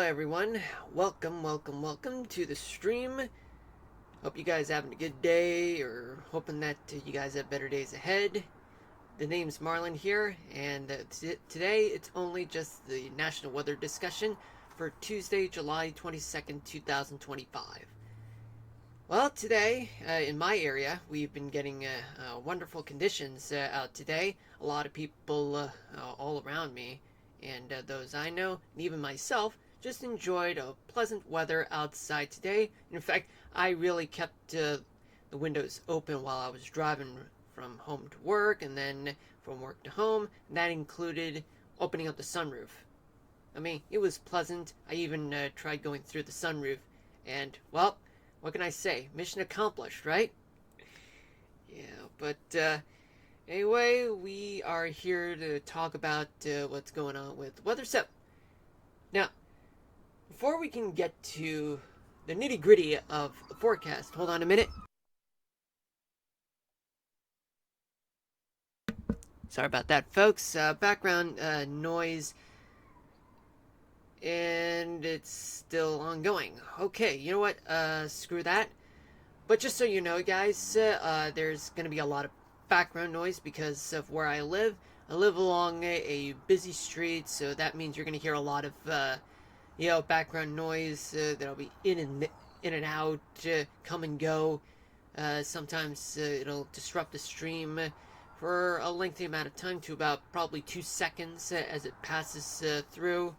everyone. Welcome to the stream. Hope you guys having a good day, or hoping that you guys have better days ahead. The name's Marlon here, and today it's only just the national weather discussion for Tuesday, July 22nd, 2025. Well, today, in my area, we've been getting wonderful conditions out today. A lot of people all around me, and those I know, and even myself, just enjoyed a pleasant weather outside today. In fact, I really kept the windows open while I was driving from home to work, and then from work to home, and that included opening up the sunroof. I mean, it was pleasant. I even tried going through the sunroof, and, well, what can I say? Mission accomplished, right? Yeah, but anyway, we are here to talk about what's going on with the weather. So, now, before we can get to the nitty gritty of the forecast, hold on a minute. Sorry about that, folks. Background noise, and it's still ongoing. Okay, you know what? Screw that. But just so you know, guys, there's going to be a lot of background noise because of where I live. I live along a busy street, so that means you're going to hear a lot of, background noise that'll be in and out, come and go. Sometimes it'll disrupt the stream for a lengthy amount of time, to about probably 2 seconds as it passes through.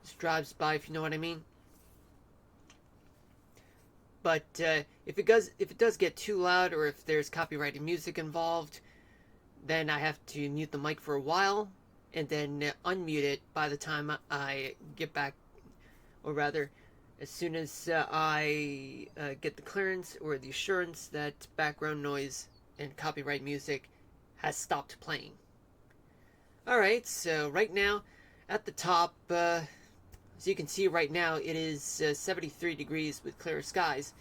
Just drives by, if you know what I mean. But if it does get too loud, or if there's copyrighted music involved, then I have to mute the mic for a while, and then unmute it by the time I get back, or rather, as soon as I get the clearance or the assurance that background noise and copyright music has stopped playing. Alright, so right now, at the top, as you can see right now, it is 73 degrees with clear skies.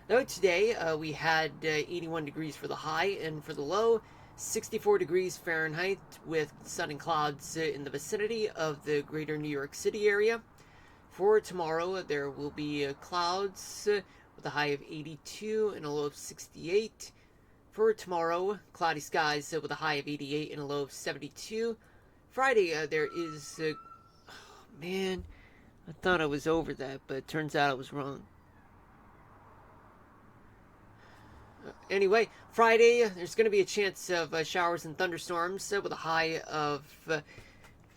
Though today we had 81 degrees for the high, and for the low, 64 degrees Fahrenheit with sun and clouds in the vicinity of the greater New York City area. For tomorrow, there will be clouds with a high of 82 and a low of 68. For tomorrow, cloudy skies with a high of 88 and a low of 72. Friday, there is... oh, man... I thought I was over that, but it turns out I was wrong. Anyway, Friday, there's going to be a chance of showers and thunderstorms with a high of, from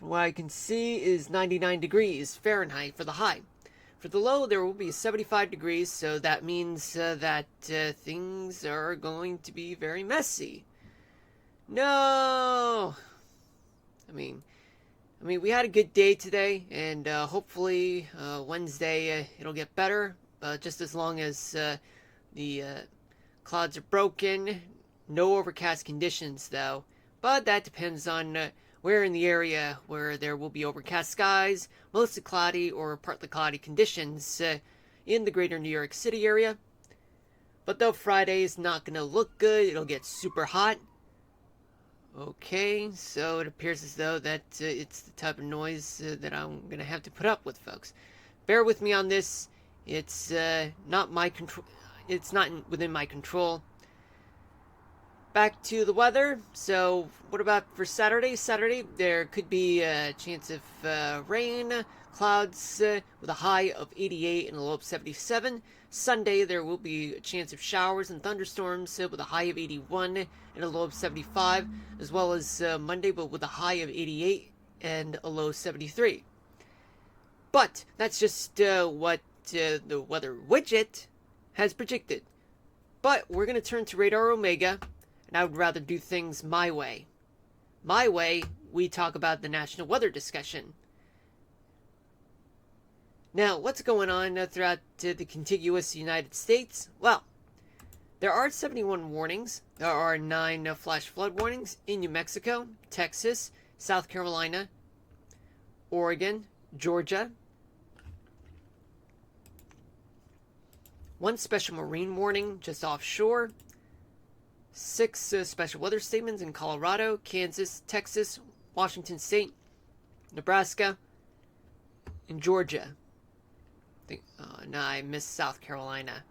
what I can see, is 99 degrees Fahrenheit for the high. For the low, there will be 75 degrees, so that means that things are going to be very messy. No! I mean, we had a good day today, and hopefully Wednesday it'll get better, just as long as the clouds are broken. No overcast conditions, though. But that depends on where in the area where there will be overcast skies, mostly cloudy or partly cloudy conditions in the greater New York City area. But though Friday is not going to look good, it'll get super hot. Okay, so it appears as though that it's the type of noise that I'm going to have to put up with, folks. Bear with me on this. It's not my control. It's not within my control. Back to the weather. So, what about for Saturday? Saturday, there could be a chance of rain, clouds with a high of 88 and a low of 77. Sunday, there will be a chance of showers and thunderstorms with a high of 81 and a low of 75, as well as Monday, but with a high of 88 and a low of 73. But that's just what the weather widget has predicted. But we're going to turn to Radar Omega, and I would rather do things my way. My way, we talk about the national weather discussion. Now, what's going on throughout the contiguous United States? Well, there are 71 warnings. There are 9 flash flood warnings in New Mexico, Texas, South Carolina, Oregon, Georgia. 1 special marine warning just offshore. 6 special weather statements in Colorado, Kansas, Texas, Washington State, Nebraska, and Georgia. No, I missed South Carolina.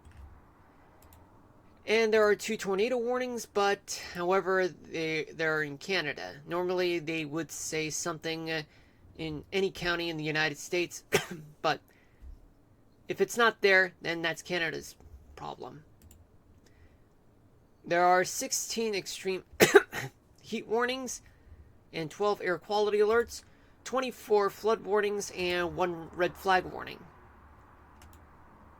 And there are 2 tornado warnings, but however, they're in Canada. Normally, they would say something in any county in the United States, but if it's not there, then that's Canada's problem. There are 16 extreme heat warnings and 12 air quality alerts, 24 flood warnings, and 1 red flag warning.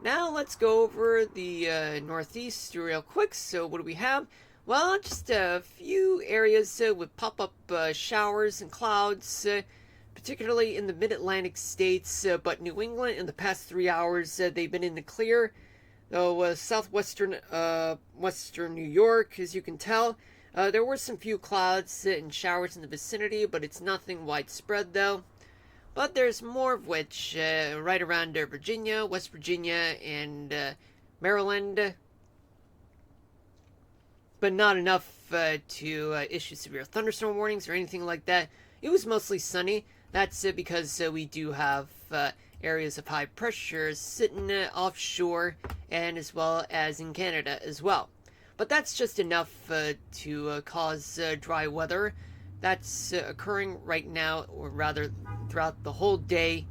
Now let's go over the Northeast real quick. So what do we have? Well, just a few areas with pop-up showers and clouds, particularly in the mid-Atlantic states, but New England in the past 3 hours, they've been in the clear. Though southwestern western New York, as you can tell, there were some few clouds and showers in the vicinity, but it's nothing widespread though. But there's more of which right around Virginia, West Virginia, and Maryland. But not enough to issue severe thunderstorm warnings or anything like that. It was mostly sunny. That's because we do have areas of high pressure sitting offshore, and as well as in Canada as well. But that's just enough to cause dry weather. That's occurring right now, or rather throughout the whole day.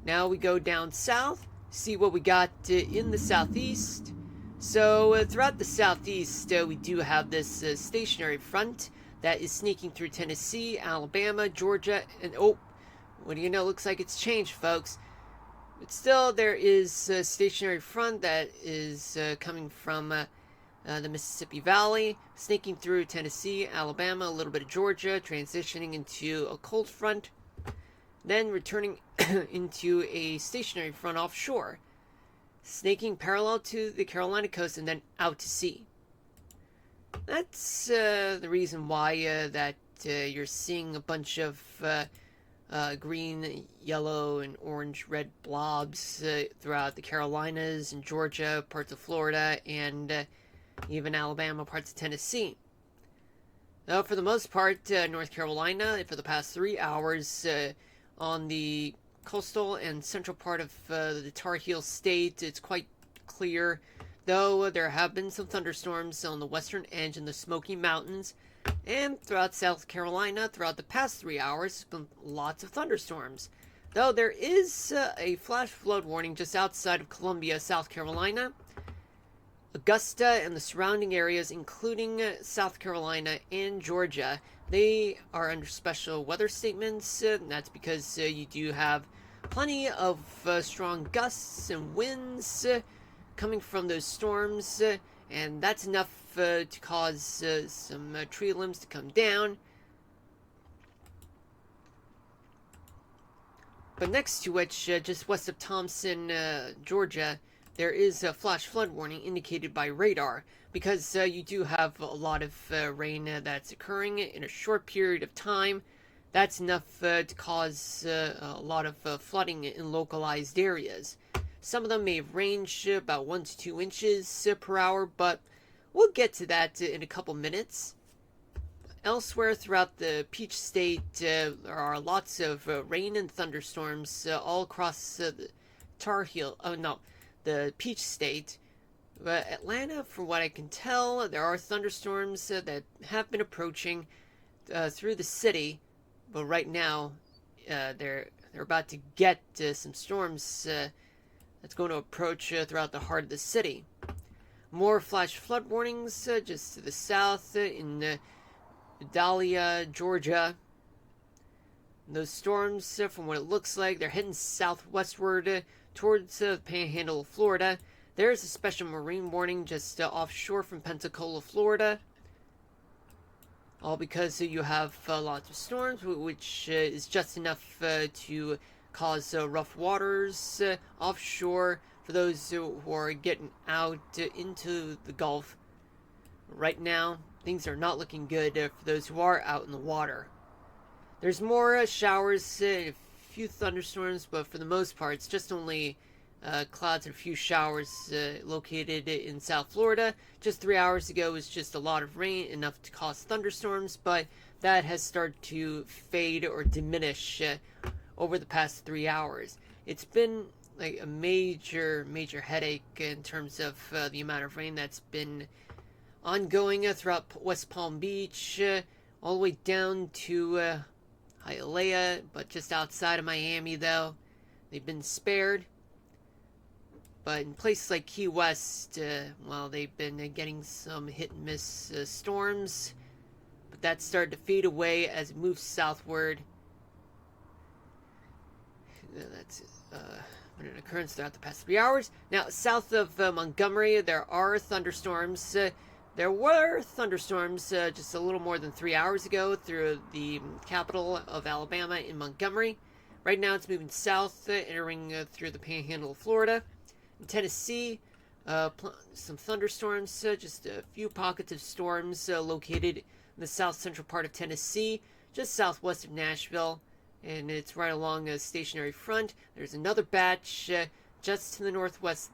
Now we go down south, see what we got in the southeast. So throughout the southeast, we do have this stationary front that is sneaking through Tennessee, Alabama, Georgia, and oh, what do you know? Looks like it's changed, folks. But still, there is a stationary front that is coming from the Mississippi Valley, sneaking through Tennessee, Alabama, a little bit of Georgia, transitioning into a cold front, then returning into a stationary front offshore, snaking parallel to the Carolina coast and then out to sea. That's the reason why that you're seeing a bunch of green, yellow, and orange, red blobs throughout the Carolinas and Georgia, parts of Florida, and even Alabama, parts of Tennessee. Now, for the most part, North Carolina, for the past 3 hours, on the coastal and central part of the Tar Heel State, it's quite clear, though there have been some thunderstorms on the western edge in the Smoky Mountains, and throughout South Carolina, throughout the past 3 hours, been lots of thunderstorms. Though there is a flash flood warning just outside of Columbia, South Carolina. Augusta and the surrounding areas, including South Carolina and Georgia, they are under special weather statements. That's because you do have plenty of strong gusts and winds coming from those storms, and that's enough to cause some tree limbs to come down. But next to which, just west of Thompson, Georgia, there is a flash flood warning indicated by radar, because you do have a lot of rain that's occurring in a short period of time. That's enough to cause a lot of flooding in localized areas. Some of them may range about 1 to 2 inches per hour, but we'll get to that in a couple minutes. Elsewhere throughout the Peach State, there are lots of rain and thunderstorms all across the the Peach State. But Atlanta, from what I can tell, there are thunderstorms that have been approaching through the city, but right now they're about to get some storms that's going to approach throughout the heart of the city. More flash flood warnings just to the south in Dahlia, Georgia. Those storms, from what it looks like, they're heading southwestward towards the panhandle of Florida. There's a special marine warning just offshore from Pensacola, Florida. All because you have lots of storms, which is just enough to cause rough waters offshore for those who are getting out into the Gulf. Right now, things are not looking good for those who are out in the water. There's more showers, a few thunderstorms, but for the most part, it's just only clouds and a few showers located in South Florida. Just 3 hours ago, it was just a lot of rain, enough to cause thunderstorms, but that has started to fade or diminish over the past 3 hours. It's been like a major headache in terms of the amount of rain that's been ongoing throughout West Palm Beach, all the way down to Hialeah, but just outside of Miami, though. They've been spared. But in places like Key West, well, they've been getting some hit and miss storms. But that started to fade away as it moves southward. That's been an occurrence throughout the past 3 hours. Now, south of Montgomery, there are thunderstorms. There were thunderstorms just a little more than 3 hours ago through the capital of Alabama in Montgomery. Right now it's moving south, entering through the panhandle of Florida. In Tennessee, some thunderstorms, just a few pockets of storms located in the south central part of Tennessee, just southwest of Nashville, and it's right along a stationary front. There's another batch just to the northwest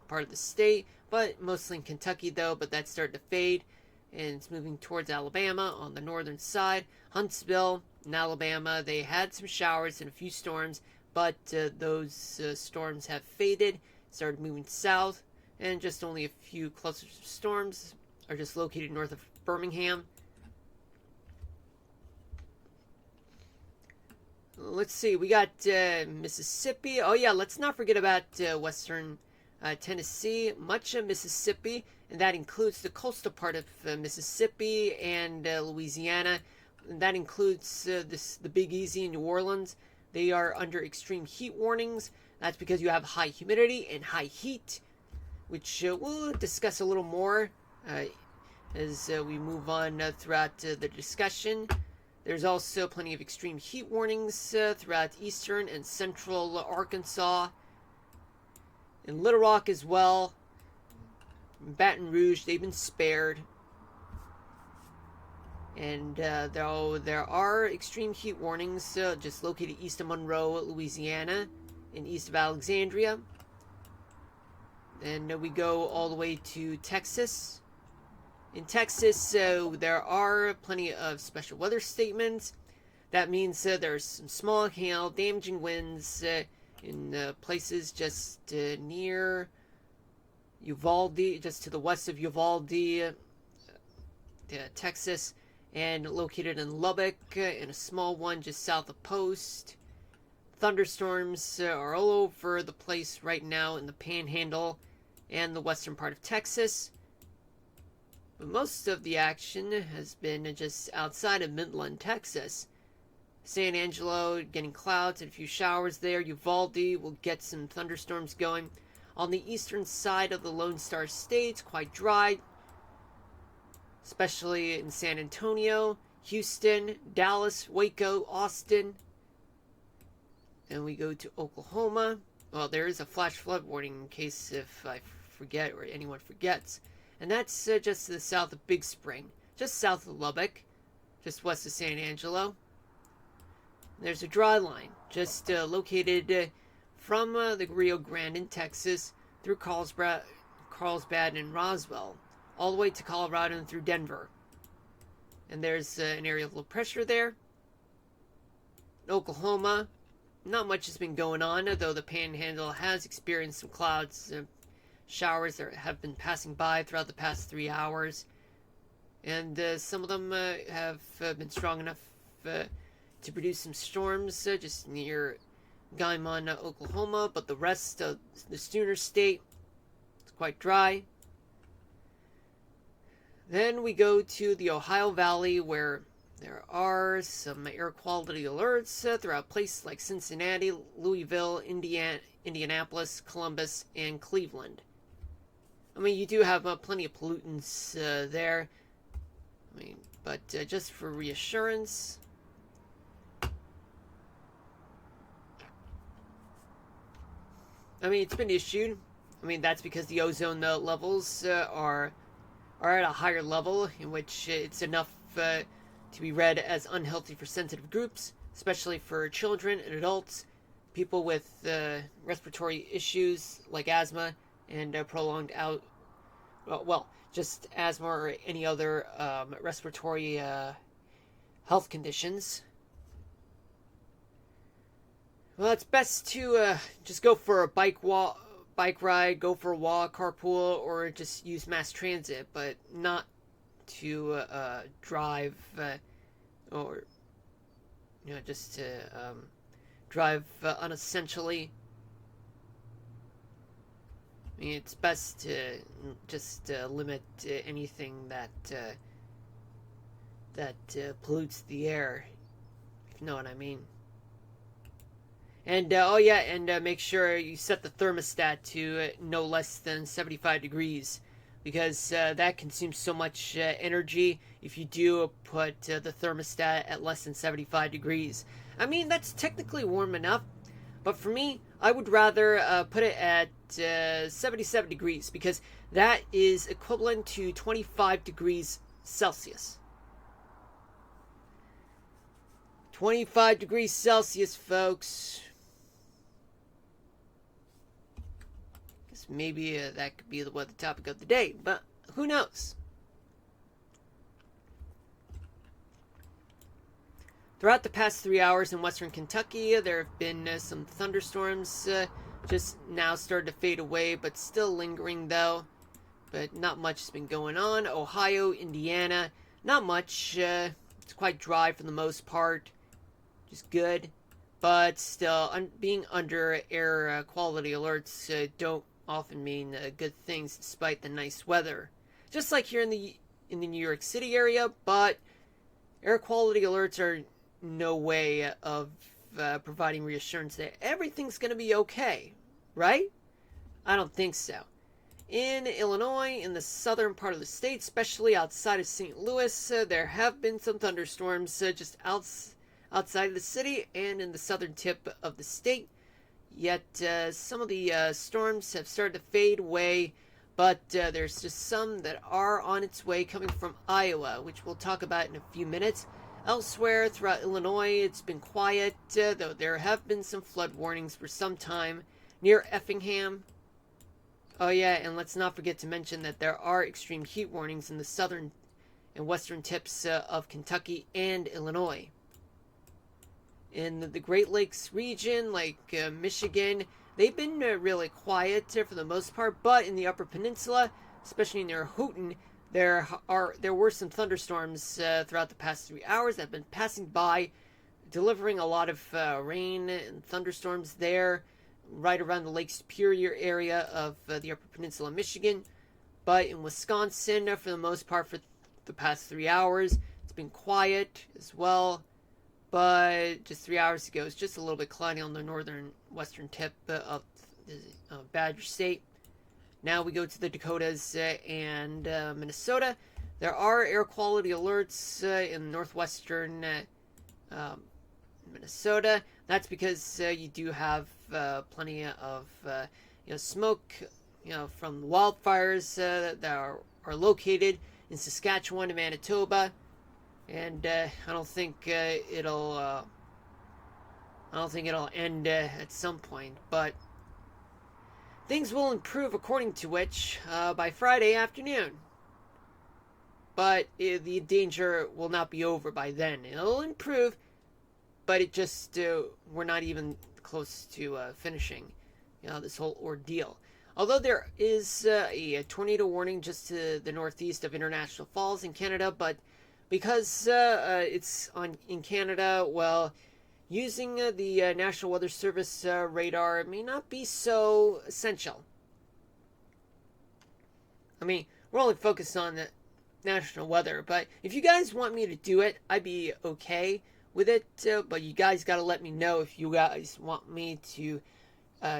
part of the state, but mostly in Kentucky though, but that's starting to fade, and it's moving towards Alabama on the northern side. Huntsville in Alabama, they had some showers and a few storms, but those storms have faded, started moving south, and just only a few clusters of storms are just located north of Birmingham. Let's see, we got Mississippi. Oh yeah, let's not forget about western Tennessee, much of Mississippi, and that includes the coastal part of Mississippi and Louisiana. And that includes the Big Easy in New Orleans. They are under extreme heat warnings. That's because you have high humidity and high heat, which we'll discuss a little more as we move on throughout the discussion. There's also plenty of extreme heat warnings throughout eastern and central Arkansas. In Little Rock as well. Baton Rouge, they've been spared. And though there are extreme heat warnings just located east of Monroe, Louisiana, and east of Alexandria. And we go all the way to Texas. In Texas, there are plenty of special weather statements. That means there's some small hail, damaging winds in places just near Uvalde, just to the west of Uvalde, Texas, and located in Lubbock, and a small one just south of Post. Thunderstorms are all over the place right now in the Panhandle and the western part of Texas. But most of the action has been just outside of Midland, Texas. San Angelo getting clouds and a few showers there. Uvalde will get some thunderstorms going. On the eastern side of the Lone Star State, quite dry, especially in San Antonio, Houston, Dallas, Waco, Austin. And we go to Oklahoma. Well, there is a flash flood warning in case if I forget or anyone forgets. And that's just to the south of Big Spring, just south of Lubbock, just west of San Angelo. There's a dry line just located from the Rio Grande in Texas through Carlsbad and Roswell, all the way to Colorado and through Denver. And there's an area of low pressure there. In Oklahoma, not much has been going on, though the Panhandle has experienced some clouds, showers that have been passing by throughout the past 3 hours. And some of them have been strong enough to produce some storms just near Guymon, Oklahoma, but the rest of the Sooner State, it's quite dry. Then we go to the Ohio Valley, where there are some air quality alerts throughout places like Cincinnati, Louisville, Indianapolis, Columbus, and Cleveland. I mean, you do have plenty of pollutants there. I mean, but just for reassurance, I mean, it's been issued. I mean, that's because the ozone levels are at a higher level, in which it's enough to be read as unhealthy for sensitive groups, especially for children and adults, people with respiratory issues like asthma and prolonged just asthma or any other respiratory health conditions. Well, it's best to just go for a bike ride, go for a walk, carpool, or just use mass transit, but not to drive or just to drive unessentially. I mean, it's best to just limit anything that pollutes the air, if you know what I mean. And oh yeah, and make sure you set the thermostat to no less than 75 degrees, because that consumes so much energy if you do put the thermostat at less than 75 degrees. I mean, that's technically warm enough, but for me, I would rather put it at 77 degrees, because that is equivalent to 25 degrees Celsius. 25 degrees Celsius, folks. Guess maybe that could be the topic of the day, but who knows? Throughout the past 3 hours in western Kentucky, there have been some thunderstorms just now started to fade away, but still lingering though. But not much has been going on. Ohio, Indiana, not much. It's quite dry for the most part, which is good. But still, being under air quality alerts don't often mean good things despite the nice weather. Just like here in the New York City area, but air quality alerts are no way of providing reassurance that everything's going to be okay, right? I don't think so. In Illinois, in the southern part of the state, especially outside of St. Louis, there have been some thunderstorms just outside of the city and in the southern tip of the state. Yet some of the storms have started to fade away, but there's just some that are on its way coming from Iowa, which we'll talk about in a few minutes. Elsewhere throughout Illinois, it's been quiet, though there have been some flood warnings for some time near Effingham. Oh yeah, and let's not forget to mention that there are extreme heat warnings in the southern and western tips of Kentucky and Illinois. In the Great Lakes region, like Michigan, they've been really quiet for the most part, but in the Upper Peninsula, especially near Houghton, there were some thunderstorms throughout the past 3 hours that have been passing by, delivering a lot of rain and thunderstorms there, right around the Lake Superior area of the Upper Peninsula, Michigan. But in Wisconsin, for the most part, for the past 3 hours, it's been quiet as well. But just 3 hours ago, it's just a little bit cloudy on the northern western tip of Badger State. Now we go to the Dakotas and Minnesota. There are air quality alerts in northwestern Minnesota. That's because you do have plenty of smoke from the wildfires that are located in Saskatchewan and Manitoba. And I don't think it'll end at some point, but things will improve, according to which, by Friday afternoon. But the danger will not be over by then. It'll improve, but it just we're not even close to finishing this whole ordeal. Although there is a tornado warning just to the northeast of International Falls in Canada, but because it's in Canada, well, using the National Weather Service radar may not be so essential. I mean, we're only focused on the national weather, but if you guys want me to do it, I'd be okay with it, but you guys got to let me know if you guys want me to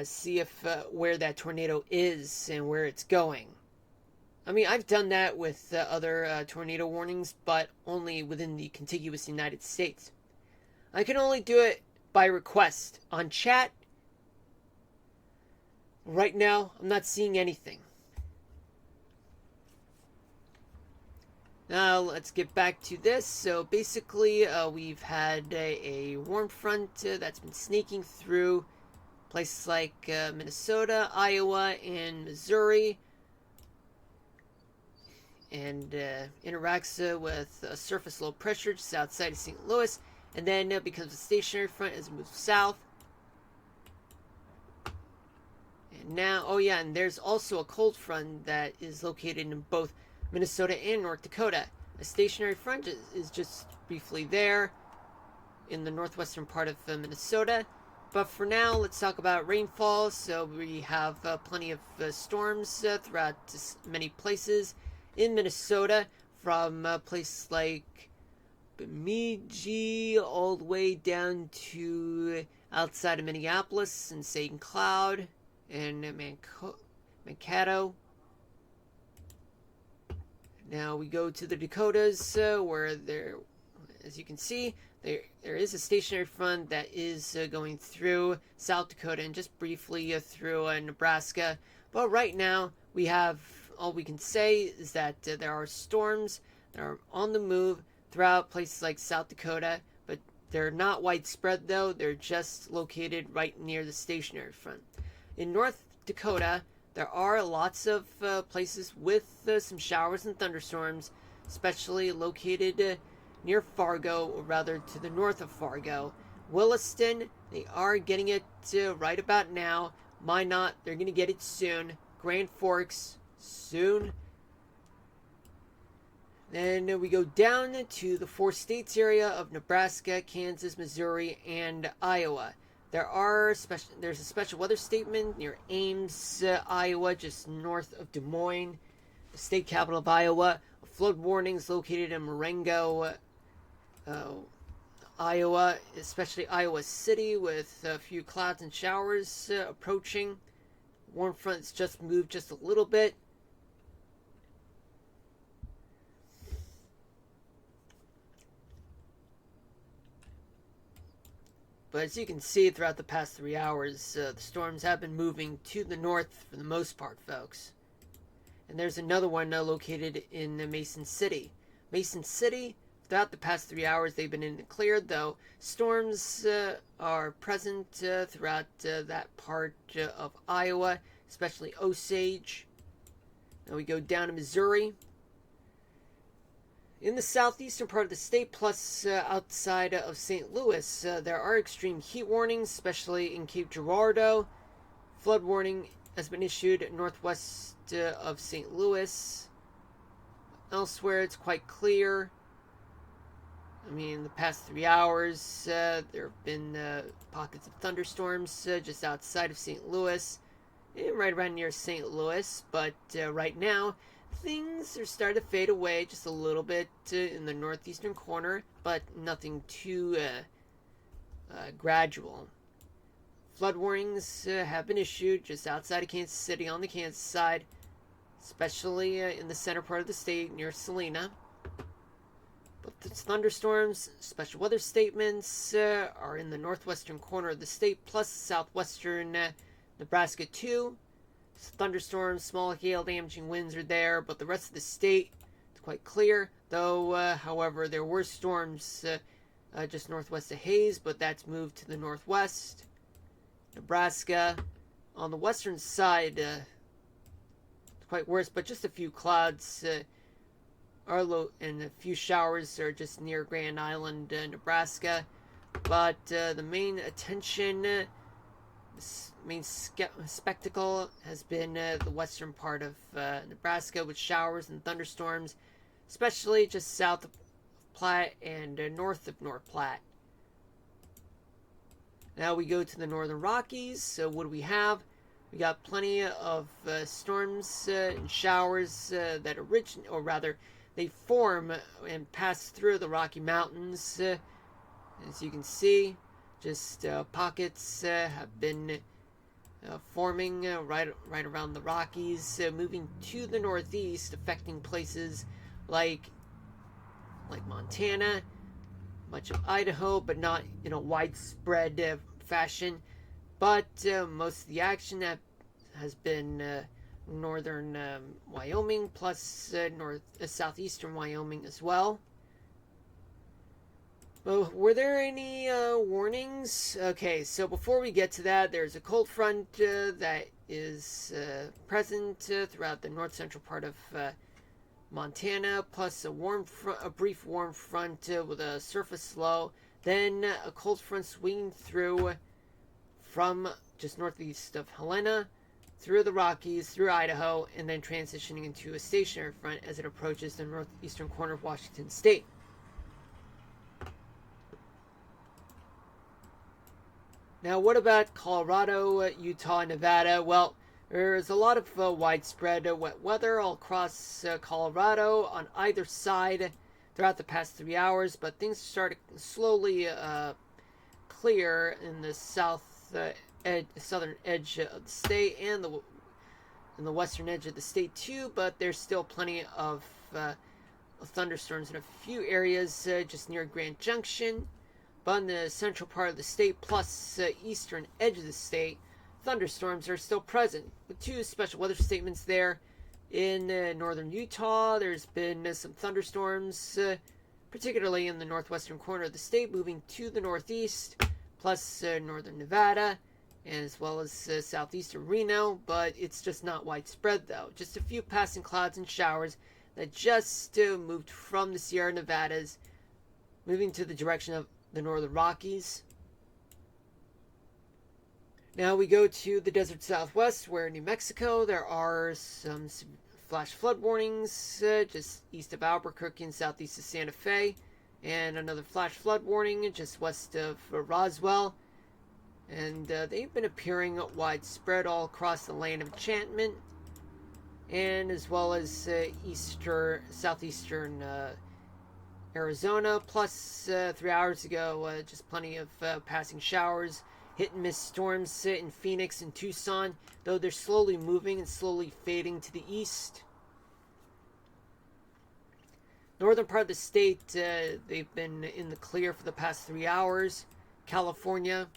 see if where that tornado is and where it's going. I mean, I've done that with other tornado warnings, but only within the contiguous United States. I can only do it by request on chat. Right now, I'm not seeing anything. Now, let's get back to this. So, basically, we've had a warm front that's been sneaking through places like Minnesota, Iowa, and Missouri, and interacts with a surface low pressure just outside of St. Louis, and then becomes a stationary front as it moves south. And now, oh yeah, and there's also a cold front that is located in both Minnesota and North Dakota. A stationary front is just briefly there in the northwestern part of Minnesota. But for now, let's talk about rainfall. So we have plenty of storms throughout many places in Minnesota, from places like Bemidji all the way down to outside of Minneapolis and St. Cloud and Mankato. Now we go to the Dakotas, where there, as you can see, there is a stationary front that is going through South Dakota and just briefly through Nebraska. But right now, we have, all we can say is that there are storms that are on the move throughout places like South Dakota, but they're not widespread though. They're just located right near the stationary front. In North Dakota, there are lots of places with some showers and thunderstorms, especially located near Fargo, or rather to the north of Fargo. Williston, they are getting it right about now. Minot, they're going to get it soon. Grand Forks, soon. Then we go down to the 4 states area of Nebraska, Kansas, Missouri, and Iowa. There's a special weather statement near Ames, Iowa, just north of Des Moines, the state capital of Iowa. Flood warnings located in Marengo, Iowa, especially Iowa City, with a few clouds and showers approaching. Warm fronts just moved just a little bit. But as you can see throughout the past 3 hours, the storms have been moving to the north for the most part, folks. And there's another one located in Mason City. Mason City, throughout the past 3 hours, they've been in the clear, though storms are present throughout that part of Iowa, especially Osage. Now we go down to Missouri. In the southeastern part of the state, plus outside of St. Louis, there are extreme heat warnings, especially in Cape Girardeau. Flood warning has been issued northwest of St. Louis. Elsewhere, it's quite clear. I mean, in the past 3 hours, there have been pockets of thunderstorms just outside of St. Louis, right around near St. Louis. But right now, things are starting to fade away just a little bit in the northeastern corner, but nothing too gradual. Flood warnings have been issued just outside of Kansas City on the Kansas side, especially in the center part of the state near Salina. But the thunderstorms, special weather statements are in the northwestern corner of the state, plus southwestern Nebraska too. Thunderstorms, small hail damaging winds are there, but the rest of the state is quite clear. Though, however, there were storms just northwest of Hayes, but that's moved to the northwest. Nebraska, on the western side, it's quite worse, but just a few clouds are low, and a few showers are just near Grand Island, Nebraska. But the main attention, main spectacle has been the western part of Nebraska, with showers and thunderstorms, especially just south of Platte and north of North Platte. Now we go to the Northern Rockies. So what do we have? We got plenty of storms and showers that originate, or rather, they form and pass through the Rocky Mountains. As you can see, just pockets have been forming right around the Rockies, moving to the northeast, affecting places like Montana, much of Idaho, but not in a widespread fashion. But most of the action has been northern Wyoming, plus southeastern Wyoming as well. Well, were there any warnings? Okay, so before we get to that, there's a cold front that is present throughout the north central part of Montana, plus a brief warm front with a surface low. Then a cold front swinging through from just northeast of Helena, through the Rockies, through Idaho, and then transitioning into a stationary front as it approaches the northeastern corner of Washington State. Now, what about Colorado, Utah, and Nevada? Well, there's a lot of widespread wet weather all across Colorado on either side throughout the past 3 hours, but things started slowly clear in the southern edge of the state and the western edge of the state too, but there's still plenty of thunderstorms in a few areas just near Grand Junction. But in the central part of the state plus eastern edge of the state, thunderstorms are still present, with 2 special weather statements there. In northern Utah, there's been some thunderstorms, particularly in the northwestern corner of the state, moving to the northeast, plus northern Nevada, as well as southeastern Reno, but it's just not widespread though. Just a few passing clouds and showers that just moved from the Sierra Nevadas, moving to the direction of the northern Rockies. Now we go to the desert southwest, where in New Mexico there are some flash flood warnings just east of Albuquerque and southeast of Santa Fe, and another flash flood warning just west of Roswell. And they've been appearing widespread all across the land of enchantment, and as well as southeastern Arizona. Plus, 3 hours ago, just plenty of passing showers, hit and miss storms in Phoenix and Tucson, though they're slowly moving and slowly fading to the east. Northern part of the state, they've been in the clear for the past 3 hours. California,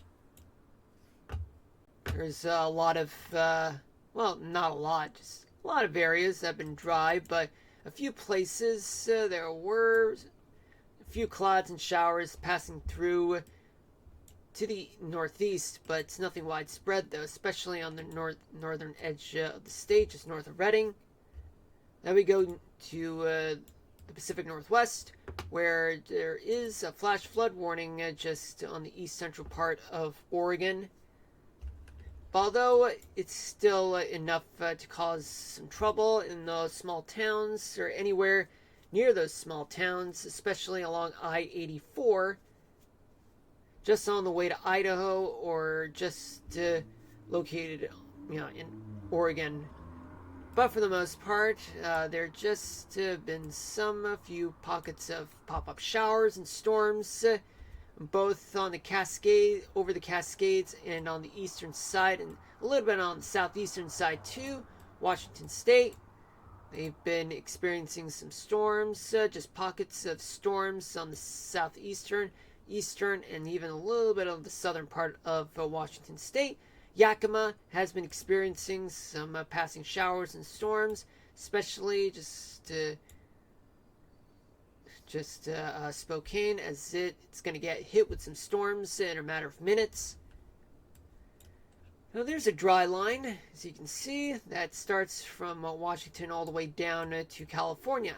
there's a lot of, well, not a lot, just a lot of areas that have been dry, but a few places there were a few clouds and showers passing through to the northeast, but it's nothing widespread though, especially on the northern edge of the state, just north of Redding. Then we go to the Pacific Northwest, where there is a flash flood warning just on the east central part of Oregon. Although it's still enough to cause some trouble in those small towns or anywhere near those small towns, especially along I-84, just on the way to Idaho or just located, in Oregon. But for the most part, there just been a few pockets of pop-up showers and storms, both on the over the Cascades and on the eastern side, and a little bit on the southeastern side too, Washington State. They've been experiencing some storms, just pockets of storms on the southeastern, eastern, and even a little bit of the southern part of Washington State. Yakima has been experiencing some passing showers and storms, especially just Spokane, as it's going to get hit with some storms in a matter of minutes. Now there's a dry line, as you can see, that starts from Washington all the way down to California.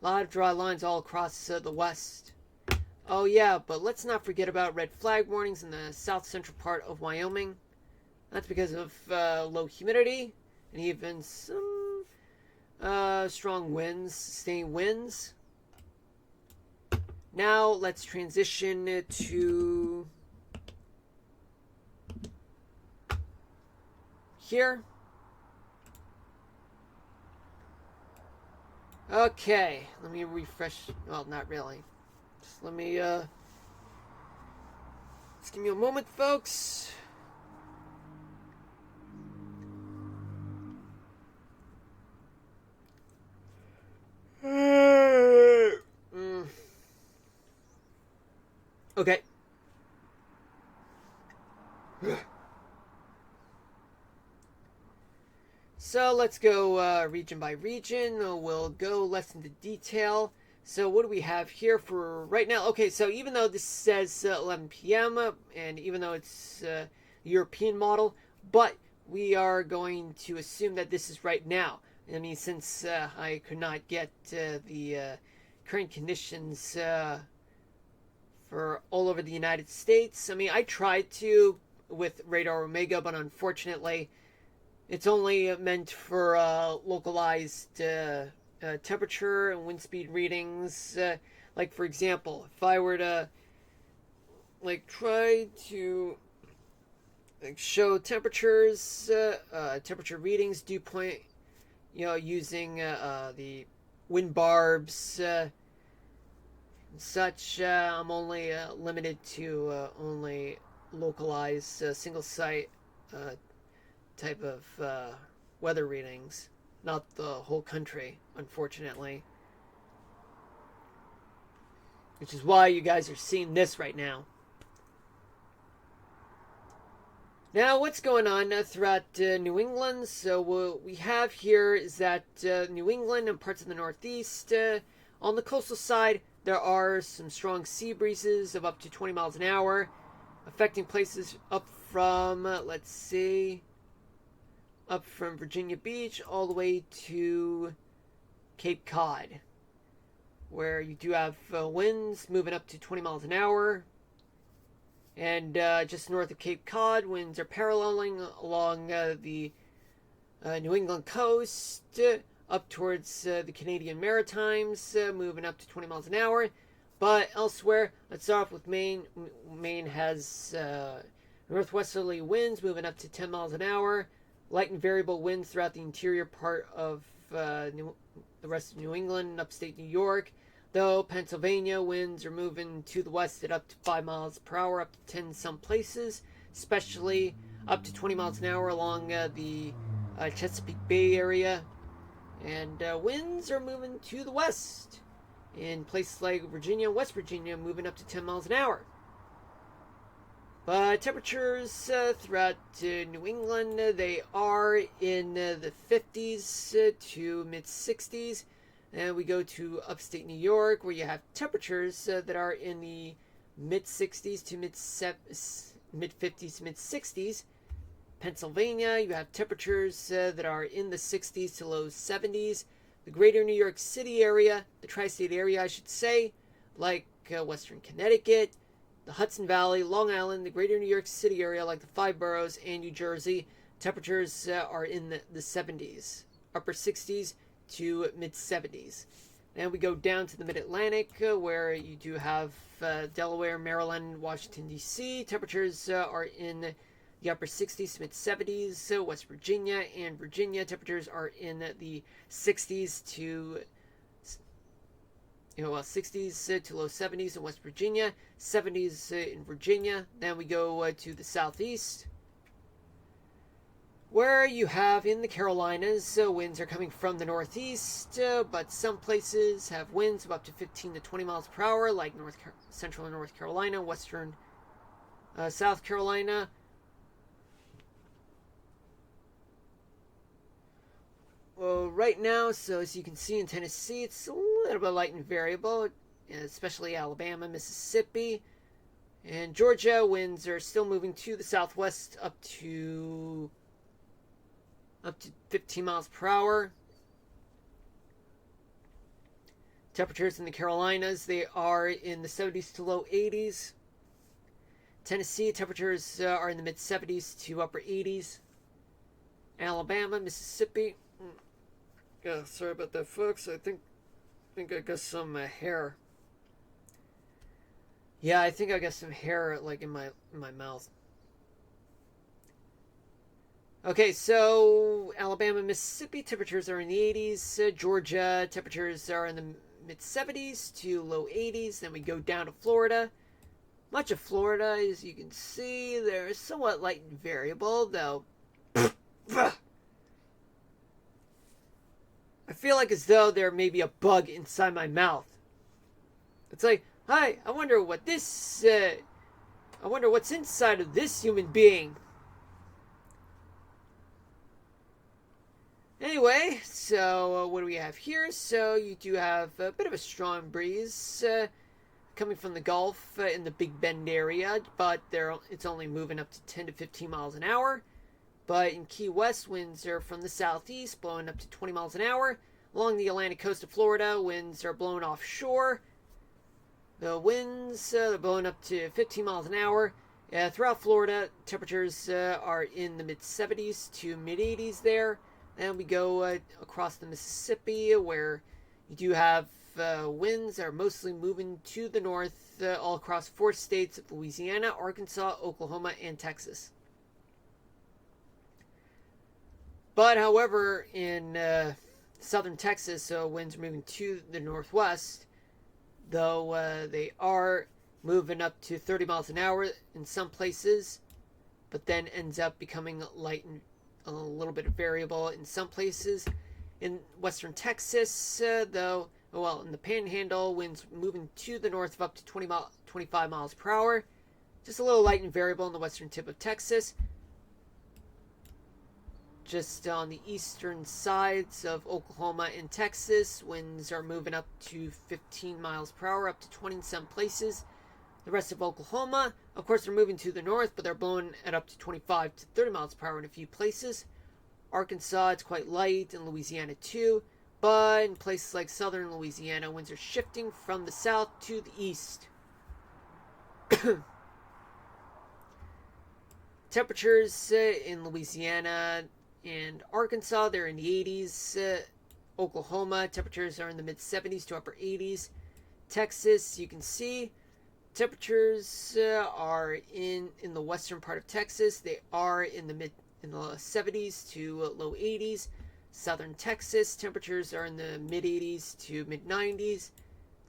A lot of dry lines all across the west. Oh yeah, but let's not forget about red flag warnings in the south central part of Wyoming. That's because of low humidity and even some strong winds, sustained winds. Now let's transition to here. Okay, let me refresh. Well, not really. Just let me, just give me a moment, folks. Okay. So let's go region by region. We'll go less into detail. So what do we have here for right now? Okay, so even though this says 11 p.m. And even though it's the European model, but we are going to assume that this is right now. I mean, since I could not get the current conditions for all over the United States. I mean, I tried to with Radar Omega, but unfortunately, It's only meant for localized temperature and wind speed readings. Like for example, if I were to like try to like show temperatures, temperature readings, dew point, using the wind barbs, such. I'm only limited to only localized single site type of weather readings, not the whole country, unfortunately. Which is why you guys are seeing this right now. Now, what's going on throughout New England? So, what we have here is that New England and parts of the Northeast, on the coastal side, there are some strong sea breezes of up to 20 miles an hour, affecting places up from, let's see, up from Virginia Beach all the way to Cape Cod, where you do have winds moving up to 20 miles an hour. And just north of Cape Cod, winds are paralleling along the New England coast up towards the Canadian Maritimes, moving up to 20 miles an hour. But elsewhere, let's start off with Maine. Maine has northwesterly winds moving up to 10 miles an hour. Light and variable winds throughout the interior part of the rest of New England and upstate New York. Though Pennsylvania winds are moving to the west at up to 5 miles per hour, up to 10 some places, especially up to 20 miles an hour along the Chesapeake Bay area. And winds are moving to the west in places like Virginia and West Virginia, moving up to 10 miles an hour. But temperatures throughout New England, they are in the 50s to mid 60s. And we go to upstate New York, where you have temperatures that are in the mid 60s to mid 50s to mid 60s. Pennsylvania, you have temperatures that are in the 60s to low 70s. The greater New York City area, the tri-state area, I should say, like western Connecticut, the Hudson Valley, Long Island, the greater New York City area, like the five boroughs, and New Jersey, temperatures are in the 70s, upper 60s to mid 70s. And we go down to the mid-Atlantic, where you do have Delaware, Maryland, Washington, D.C. Temperatures are in the upper 60s to mid 70s. West Virginia and Virginia, temperatures are in the 60s to 60s to low 70s in West Virginia, 70s in Virginia. Then we go to the southeast, where you have in the Carolinas, winds are coming from the northeast, but some places have winds of up to 15 to 20 miles per hour, like central and North Carolina, western South Carolina. Well, right now, so as you can see in Tennessee, it's a little bit light and variable, especially Alabama, Mississippi, and Georgia. Winds are still moving to the southwest up to 15 miles per hour. Temperatures in the Carolinas, they are in the 70s to low 80s. Tennessee, temperatures are in the mid 70s to upper 80s. Alabama, Mississippi. Yeah, sorry about that, folks. I think I got some hair. Yeah, I think I got some hair like in my mouth. Okay, so Alabama, Mississippi, temperatures are in the 80s. Georgia, temperatures are in the mid 70s to low 80s. Then we go down to Florida. Much of Florida, as you can see, they're somewhat light and variable, though. I feel like as though there may be a bug inside my mouth. It's like, hi, I wonder what's inside of this human being. Anyway, so what do we have here? So you do have a bit of a strong breeze coming from the Gulf in the Big Bend area, but it's only moving up to 10 to 15 miles an hour. But in Key West, winds are from the southeast, blowing up to 20 miles an hour. Along the Atlantic coast of Florida, winds are blowing offshore. The winds are blowing up to 15 miles an hour. Throughout Florida, temperatures are in the mid 70s to mid 80s there. Then we go across the Mississippi, where you do have winds that are mostly moving to the north all across 4 states of Louisiana, Arkansas, Oklahoma, and Texas. But however, in southern Texas, winds are moving to the northwest, though they are moving up to 30 miles an hour in some places, but then ends up becoming light and a little bit variable in some places. In western Texas, though, well, in the Panhandle, winds moving to the north of up to 25 miles per hour. Just a little light and variable in the western tip of Texas. Just on the eastern sides of Oklahoma and Texas, winds are moving up to 15 miles per hour, up to 20 in some places. The rest of Oklahoma, of course, they're moving to the north, but they're blowing at up to 25 to 30 miles per hour in a few places. Arkansas, it's quite light, and Louisiana too. But in places like southern Louisiana, winds are shifting from the south to the east. Temperatures in Louisiana and Arkansas, they're in the 80s. Oklahoma, temperatures are in the mid 70s to upper 80s. Texas, you can see temperatures are in the western part of Texas. They are in the 70s to low 80s. Southern Texas, temperatures are in the mid 80s to mid 90s.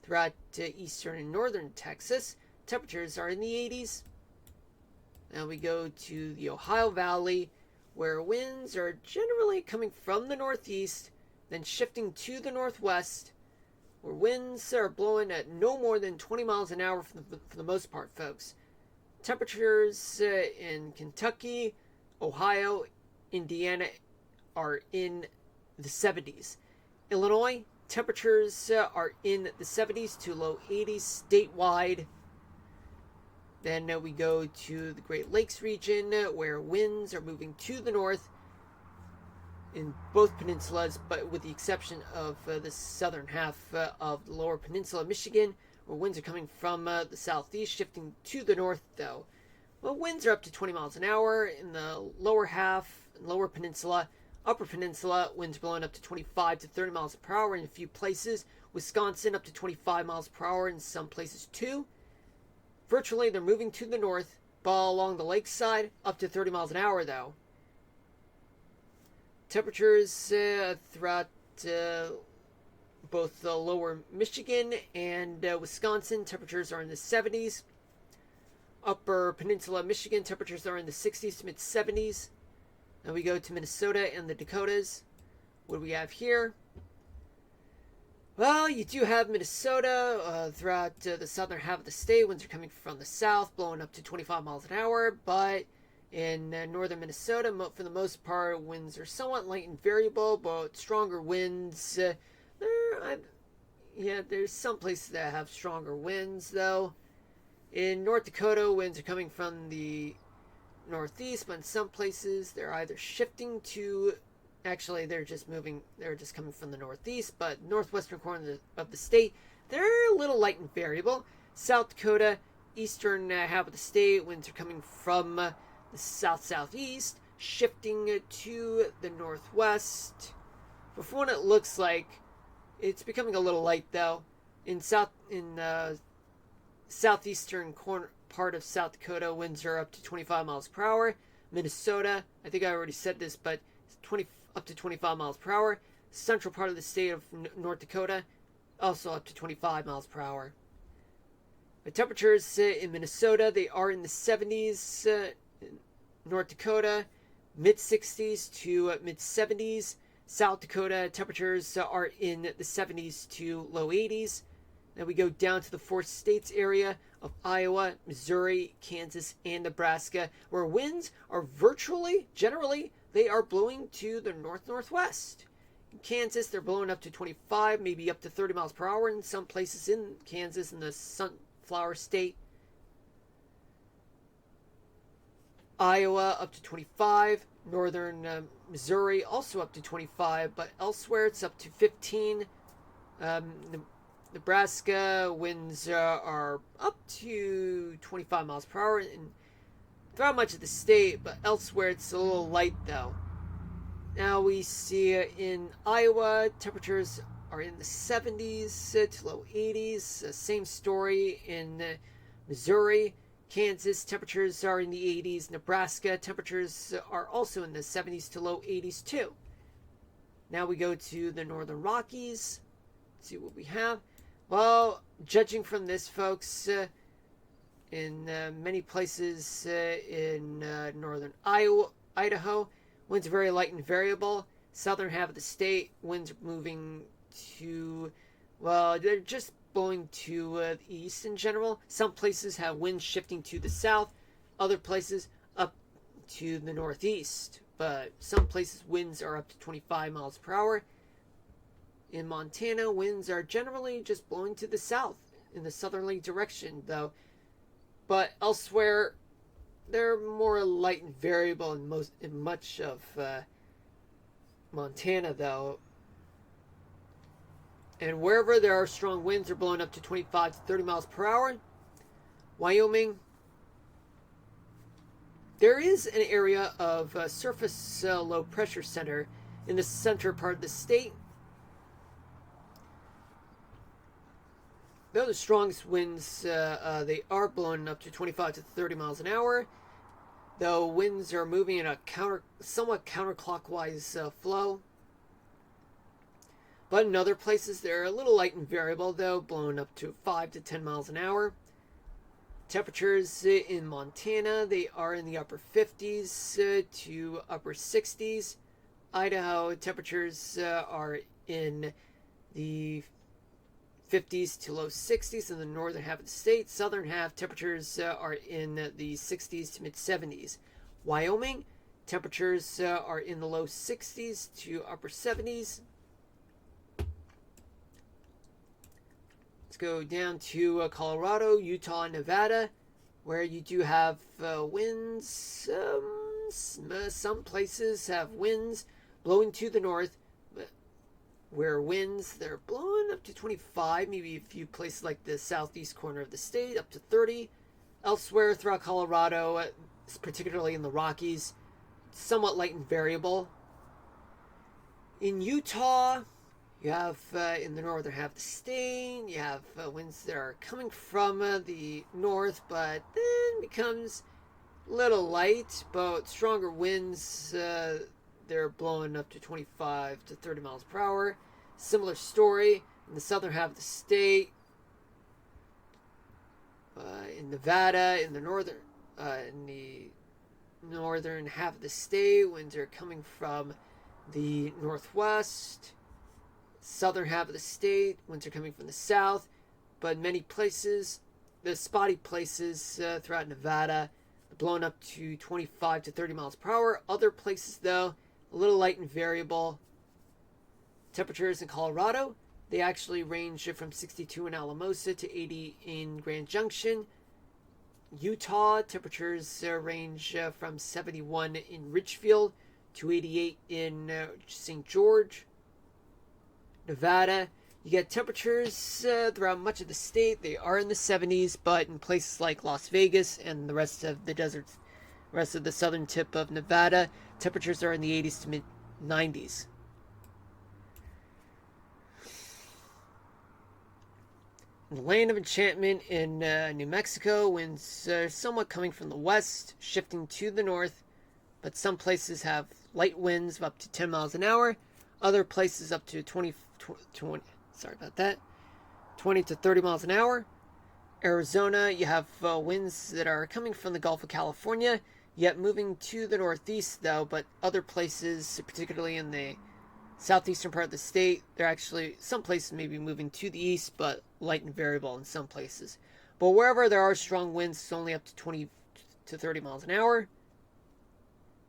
Throughout eastern and northern Texas, temperatures are in the 80s. Now we go to the Ohio Valley, where winds are generally coming from the northeast, then shifting to the northwest, where winds are blowing at no more than 20 miles an hour for the most part, folks. Temperatures in Kentucky, Ohio, Indiana are in the 70s. Illinois, temperatures are in the 70s to low 80s statewide. Then we go to the Great Lakes region, where winds are moving to the north in both peninsulas, but with the exception of the southern half of the lower peninsula of Michigan, where winds are coming from the southeast, shifting to the north, though. Well, winds are up to 20 miles an hour in the lower half, lower peninsula. Upper peninsula, winds blowing up to 25 to 30 miles per hour in a few places. Wisconsin, up to 25 miles per hour in some places, too. Virtually, they're moving to the north, but along the lakeside, up to 30 miles an hour, though. Temperatures throughout both lower Michigan and Wisconsin, temperatures are in the 70s. Upper Peninsula Michigan, temperatures are in the 60s to mid 70s. Now we go to Minnesota and the Dakotas. What do we have here? Well, you do have Minnesota throughout the southern half of the state. Winds are coming from the south, blowing up to 25 miles an hour. But in northern Minnesota, for the most part, winds are somewhat light and variable, but stronger winds. There's some places that have stronger winds, though. In North Dakota, winds are coming from the northeast, but in some places they're either shifting to... Actually, they're just coming from the northeast, but northwestern corner of the state, they're a little light and variable. South Dakota, eastern half of the state, winds are coming from the south-southeast, shifting to the northwest. Before what it looks like, it's becoming a little light, though. In southeastern part of South Dakota, winds are up to 25 miles per hour. Minnesota, I think I already said this, but up to 25 miles per hour. Central part of the state of North Dakota, also up to 25 miles per hour. The temperatures in Minnesota, they are in the 70s. North Dakota, mid 60s to mid 70s. South Dakota, temperatures are in the 70s to low 80s. Then we go down to the 4 states area of Iowa, Missouri, Kansas, and Nebraska, where winds are generally, they are blowing to the north-northwest. In Kansas, they're blowing up to 25, maybe up to 30 miles per hour in some places in Kansas, in the Sunflower State. Iowa, up to 25. Northern Missouri, also up to 25, but elsewhere it's up to 15. Nebraska, winds are up to 25 miles per hour. In throughout much of the state, but elsewhere it's a little light though. Now we see in Iowa, temperatures are in the 70s to low 80s. Same story in Missouri. Kansas, temperatures are in the 80s. Nebraska, temperatures are also in the 70s to low 80s too. Now we go to the Northern Rockies. Let's see what we have. Well, judging from this, folks, in many places in northern Idaho, winds are very light and variable. Southern half of the state, winds are moving to, well, they're just blowing to the east in general. Some places have winds shifting to the south, other places up to the northeast. But some places winds are up to 25 miles per hour. In Montana, winds are generally just blowing to the south in the southerly direction, though. But elsewhere, they're more light and variable in much of Montana, though. And wherever there are strong winds, they're blowing up to 25 to 30 miles per hour. Wyoming, there is an area of surface low pressure center in the center part of the state. Though the strongest winds, they are blowing up to 25 to 30 miles an hour. Though winds are moving in a somewhat counterclockwise flow. But in other places, they're a little light and variable, though, blowing up to 5 to 10 miles an hour. Temperatures in Montana, they are in the upper 50s to upper 60s. Idaho, temperatures are in the 50s to low 60s in the northern half of the state. Southern half, temperatures are in the 60s to mid 70s. Wyoming, temperatures are in the low 60s to upper 70s. Let's go down to Colorado, Utah, and Nevada, where you do have winds. Some places have winds blowing to the north, where winds, they're blowing up to 25, maybe a few places like the southeast corner of the state, up to 30. Elsewhere throughout Colorado, particularly in the Rockies, somewhat light and variable. In Utah, you have in the northern half of the state, you have winds that are coming from the north, but then becomes a little light, but stronger winds. They're blowing up to 25 to 30 miles per hour. Similar story in the southern half of the state. In Nevada, in the northern half of the state, winds are coming from the northwest. Southern half of the state, winds are coming from the south. But in many places, the spotty places throughout Nevada, blowing up to 25 to 30 miles per hour. Other places, though, a little light and variable. Temperatures in Colorado, they actually range from 62 in Alamosa to 80 in Grand Junction. Utah, temperatures range from 71 in Ridgefield to 88 in St. George. Nevada, you get temperatures throughout much of the state. They are in the 70s, but in places like Las Vegas and the rest of the deserts, rest of the southern tip of Nevada, temperatures are in the 80s to mid 90s. In the Land of Enchantment in New Mexico, winds are somewhat coming from the west, shifting to the north, but some places have light winds of up to 10 miles an hour. Other places up to 20 to 30 miles an hour. Arizona, you have winds that are coming from the Gulf of California, yet moving to the northeast, though, but other places, particularly in the southeastern part of the state, they're actually, some places may be moving to the east, but light and variable in some places. But wherever there are strong winds, it's only up to 20 to 30 miles an hour.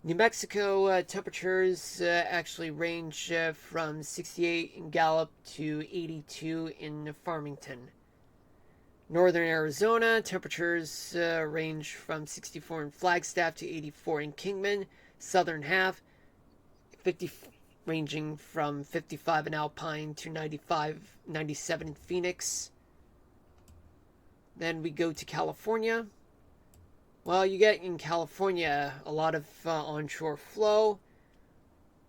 New Mexico, temperatures actually range from 68 in Gallup to 82 in Farmington. Northern Arizona, temperatures range from 64 in Flagstaff to 84 in Kingman. Southern half, ranging from 55 in Alpine to 97 in Phoenix. Then we go to California. Well, you get in California a lot of onshore flow,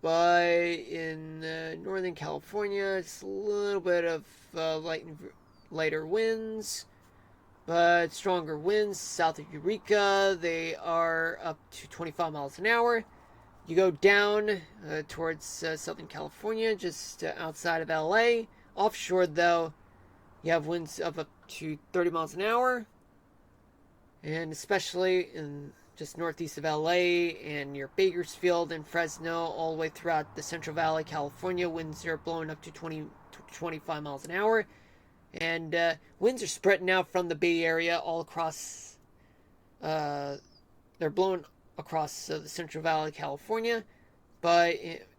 but in Northern California, it's a little bit of lighter winds, but stronger winds. South of Eureka, they are up to 25 miles an hour. You go down towards Southern California, just outside of LA. Offshore, though, you have winds of up to 30 miles an hour. And especially in just northeast of LA and near Bakersfield and Fresno, all the way throughout the Central Valley, California, winds are blowing up to 25 miles an hour. And winds are spreading out from the Bay Area all across. They're blowing across the Central Valley, California. But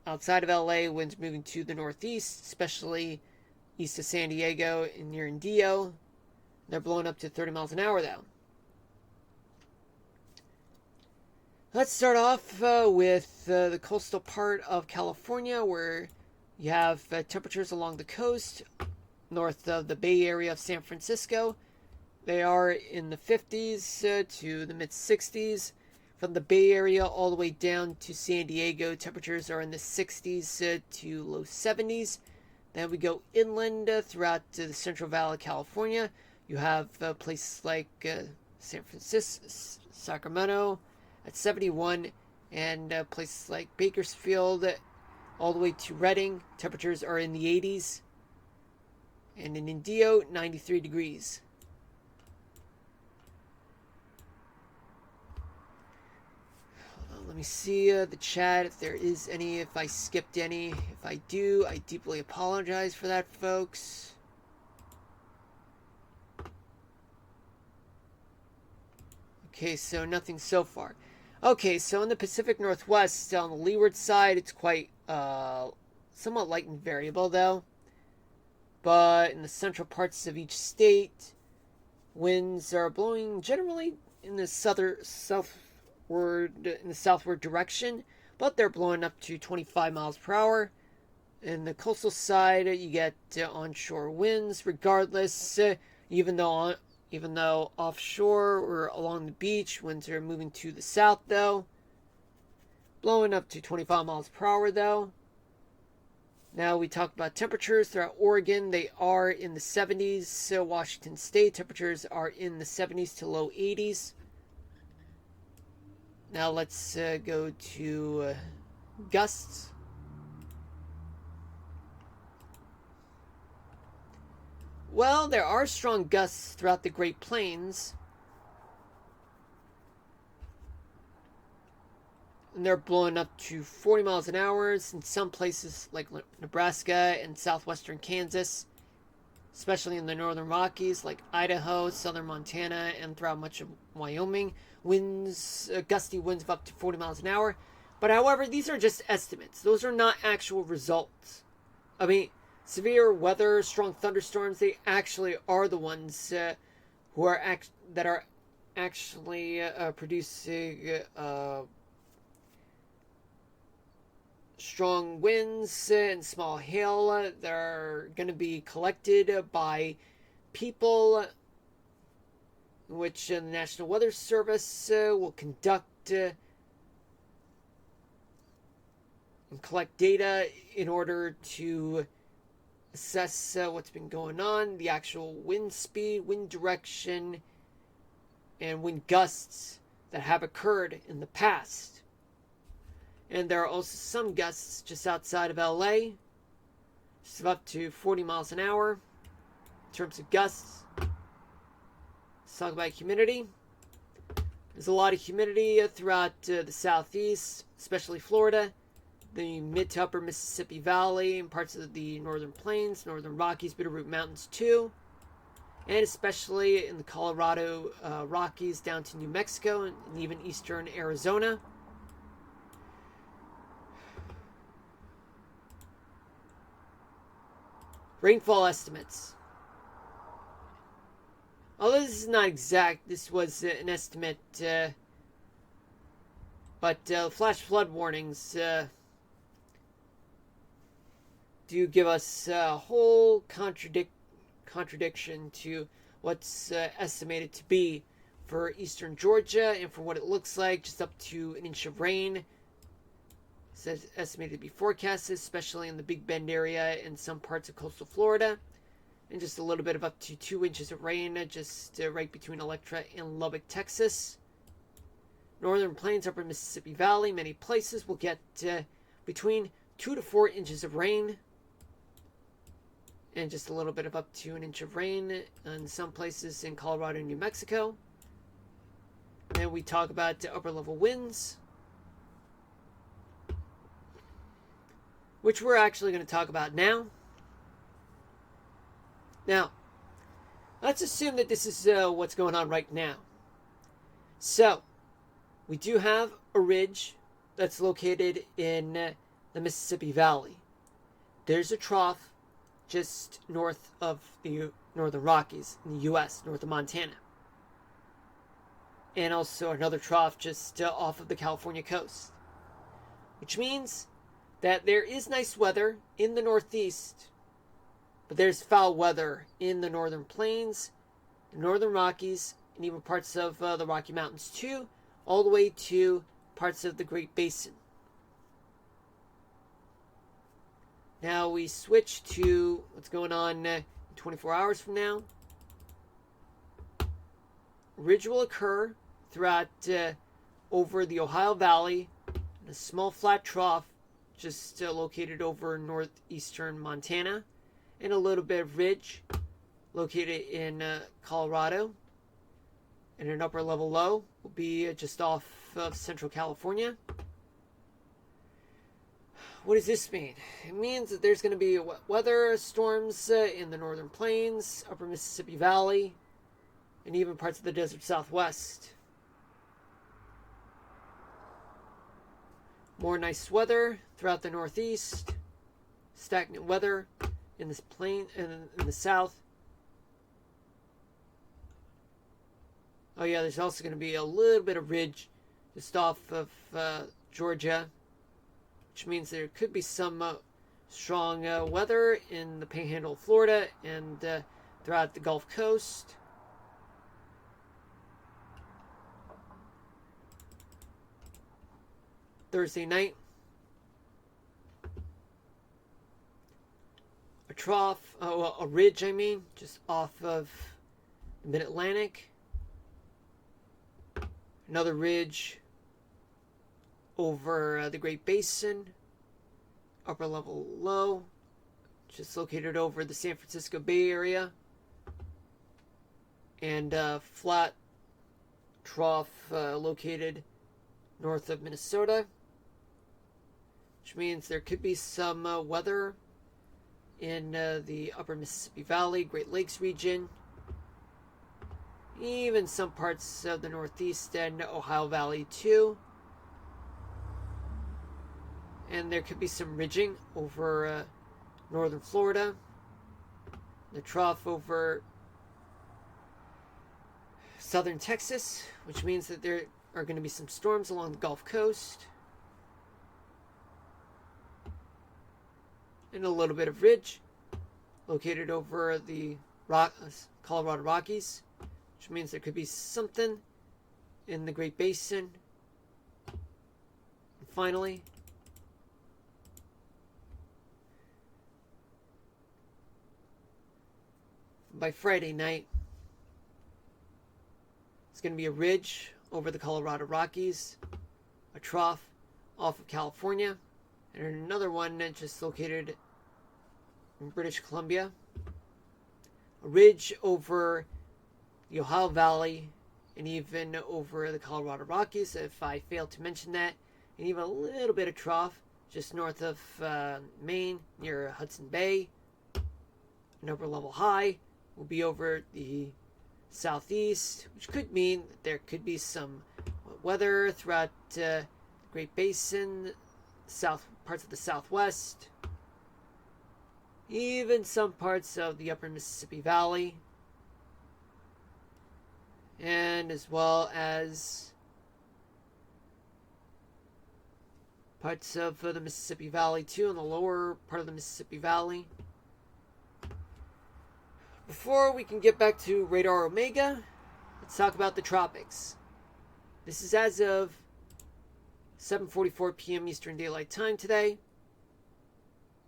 outside of LA, winds moving to the northeast, especially east of San Diego and near Indio. They're blowing up to 30 miles an hour, though. Let's start off with the coastal part of California, where you have temperatures along the coast, north of the Bay Area of San Francisco. They are in the 50s to the mid 60s. From the Bay Area all the way down to San Diego, temperatures are in the 60s to low 70s. Then we go inland throughout the Central Valley of California. You have places like San Francisco, Sacramento at 71, and places like Bakersfield all the way to Redding. Temperatures are in the 80s. And in Indio, 93 degrees. Let me see the chat, if there is any, if I skipped any. If I do, I deeply apologize for that, folks. Okay, so nothing so far. Okay, so in the Pacific Northwest, on the leeward side, it's quite somewhat light and variable, though. But in the central parts of each state, winds are blowing generally in the southward direction, but they're blowing up to 25 miles per hour. In the coastal side, you get onshore winds, regardless. Even though offshore or along the beach, winds are moving to the south, though, blowing up to 25 miles per hour, though. Now we talked about temperatures throughout Oregon. They are in the 70s. So Washington State temperatures are in the 70s to low 80s. Now let's go to gusts. Well, there are strong gusts throughout the Great Plains. And they're blowing up to 40 miles an hour in some places like Nebraska and southwestern Kansas, especially in the northern Rockies like Idaho, southern Montana, and throughout much of Wyoming. Winds, gusty winds of up to 40 miles an hour. But however, these are just estimates. Those are not actual results. I mean, severe weather, strong thunderstorms, they actually are the ones that are actually producing strong winds and small hail that are going to be collected by people, which the National Weather Service will conduct and collect data in order to assess what's been going on, the actual wind speed, wind direction, and wind gusts that have occurred in the past. And there are also some gusts just outside of LA, just up to 40 miles an hour in terms of gusts. Let's talk about humidity. There's a lot of humidity throughout the southeast, especially Florida, the mid to upper Mississippi Valley, and parts of the northern plains, northern Rockies, Bitterroot Mountains too, and especially in the Colorado Rockies down to New Mexico and even eastern Arizona. Rainfall estimates. Although this is not exact, this was an estimate, but flash flood warnings do give us a whole contradiction to what's estimated to be for eastern Georgia, and for what it looks like, just up to an inch of rain. It says estimated to be forecasted, especially in the Big Bend area and some parts of coastal Florida. And just a little bit of up to 2 inches of rain, just right between Electra and Lubbock, Texas. Northern Plains, upper Mississippi Valley, many places will get between 2 to 4 inches of rain. And just a little bit of up to an inch of rain in some places in Colorado and New Mexico. And we talk about upper level winds, which we're actually going to talk about now. Now, let's assume that this is what's going on right now. So, we do have a ridge that's located in the Mississippi Valley. There's a trough just north of the Northern Rockies in the U.S., north of Montana. And also another trough just off of the California coast. Which means that there is nice weather in the Northeast, but there's foul weather in the Northern Plains, the Northern Rockies, and even parts of the Rocky Mountains too, all the way to parts of the Great Basin. Now we switch to what's going on 24 hours from now. A ridge will occur throughout over the Ohio Valley, in a small flat trough just located over northeastern Montana, and a little bit of ridge located in Colorado. And an upper level low will be just off of central California. What does this mean? It means that there's going to be weather storms in the Northern Plains, upper Mississippi Valley, and even parts of the desert Southwest. More nice weather throughout the Northeast. Stagnant weather in this plain and in the South. Oh yeah, there's also going to be a little bit of ridge just off of Georgia, which means there could be some strong weather in the Panhandle of Florida and throughout the Gulf Coast. Thursday night, a trough, a ridge, just off of the Mid-Atlantic. Another ridge over the Great Basin, upper level low, just located over the San Francisco Bay Area, and flat trough located north of Minnesota, which means there could be some weather in the upper Mississippi Valley, Great Lakes region, even some parts of the Northeast and Ohio Valley too. And there could be some ridging over northern Florida, the trough over southern Texas, which means that there are going to be some storms along the Gulf Coast, and a little bit of ridge located over the Colorado Rockies, which means there could be something in the Great Basin. And finally, by Friday night, it's going to be a ridge over the Colorado Rockies, a trough off of California, and another one just located in British Columbia. A ridge over the Ohio Valley, and even over the Colorado Rockies, if I failed to mention that, and even a little bit of trough just north of Maine, near Hudson Bay. An upper level high will be over the southeast, which could mean that there could be some weather throughout the Great Basin, parts of the Southwest, even some parts of the upper Mississippi Valley, and as well as parts of the Mississippi Valley too, in the lower part of the Mississippi Valley. Before we can get back to Radar Omega, Let's talk about the tropics. This is as of 7:44 p.m. Eastern Daylight Time today.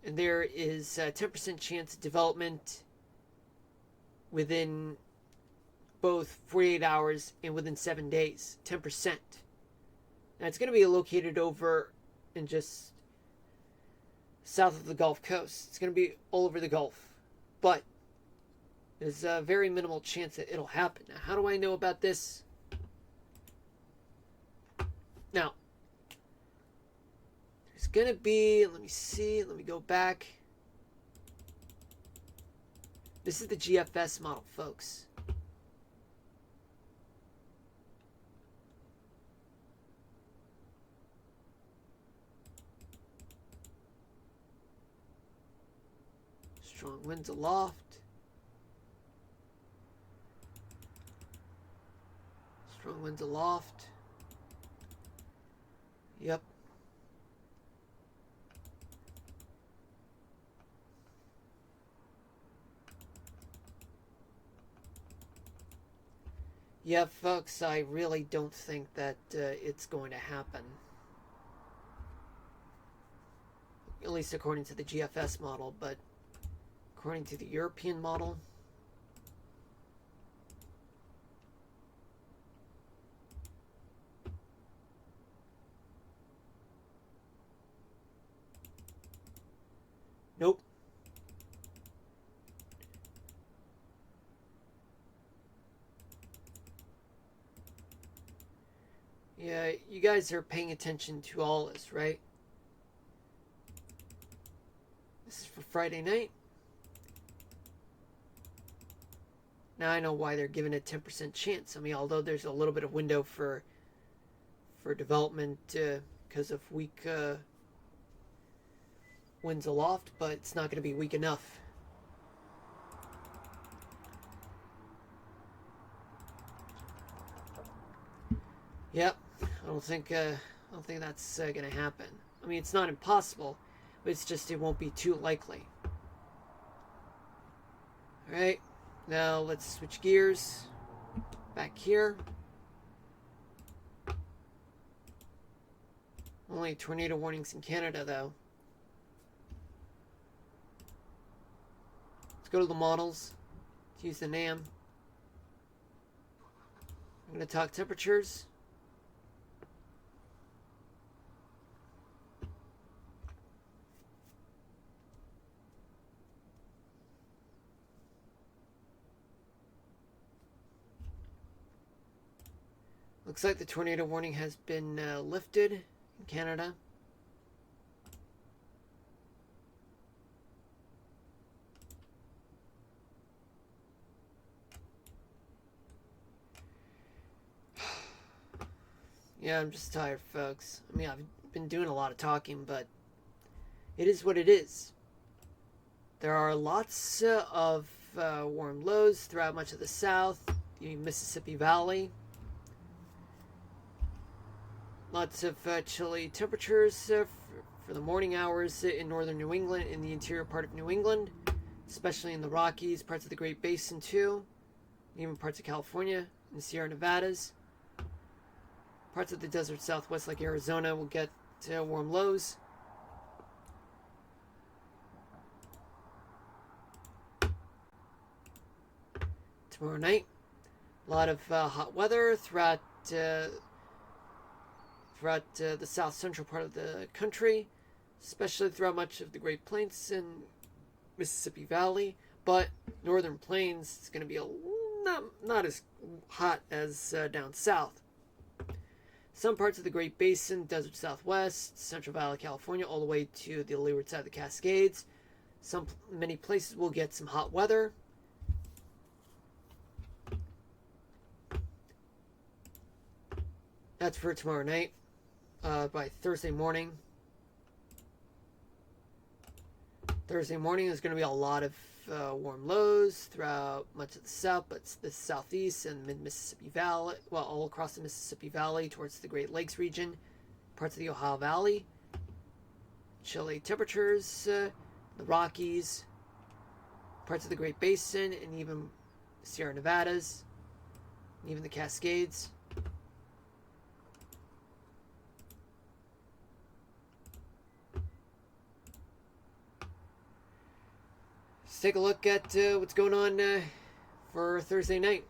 And there is a 10% chance of development within both 48 hours and within 7 days. 10%. Now it's going to be located over in just south of the Gulf Coast. It's going to be all over the Gulf. But there's a very minimal chance that it'll happen. Now, how do I know about this? Now, there's going to be, let me go back. This is the GFS model, folks. Strong winds aloft. Strong winds aloft. Yep. Yeah, folks, I really don't think that it's going to happen. At least according to the GFS model, but according to the European model, nope. Yeah, you guys are paying attention to all this, right? This is for Friday night. Now I know why they're giving it 10% chance. I mean, although there's a little bit of window for development because of weak winds aloft, but it's not going to be weak enough. Yep, I don't think that's going to happen. I mean, it's not impossible, but it's just it won't be too likely. All right, now let's switch gears back here. Only tornado warnings in Canada, though. Let's go to the models. Let's use the NAM. I'm going to talk temperatures. Looks like the tornado warning has been lifted in Canada. Yeah, I'm just tired, folks. I mean, I've been doing a lot of talking, but it is what it is. There are lots of warm lows throughout much of the South, the Mississippi Valley. Lots of chilly temperatures for the morning hours in northern New England, in the interior part of New England, especially in the Rockies, parts of the Great Basin too, even parts of California and the Sierra Nevadas. Parts of the desert Southwest like Arizona will get warm lows. Tomorrow night, a lot of hot weather throughout the south central part of the country, especially throughout much of the Great Plains and Mississippi Valley. But northern plains is going to be not as hot as down south. Some parts of the Great Basin, desert Southwest, Central Valley, California, all the way to the leeward side of the Cascades. Many places will get some hot weather. That's for tomorrow night. By Thursday morning. Thursday morning is going to be a lot of warm lows throughout much of the south, but the southeast and mid-Mississippi Valley, well, all across the Mississippi Valley towards the Great Lakes region, parts of the Ohio Valley. Chilly temperatures, the Rockies, parts of the Great Basin, and even Sierra Nevadas. even the Cascades. Let's take a look at what's going on for Thursday night.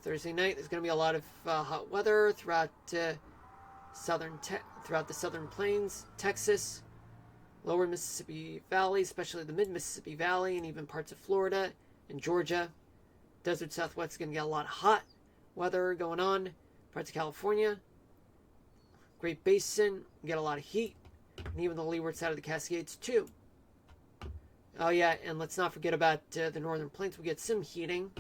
Thursday night, there's going to be a lot of hot weather throughout throughout the southern plains, Texas, lower Mississippi Valley, especially the mid-Mississippi Valley, and even parts of Florida and Georgia. Desert Southwest is going to get a lot of hot weather going on. Parts of California, Great Basin, get a lot of heat, and even the leeward side of the Cascades too. Oh yeah, and let's not forget about the northern plains. We get some heating.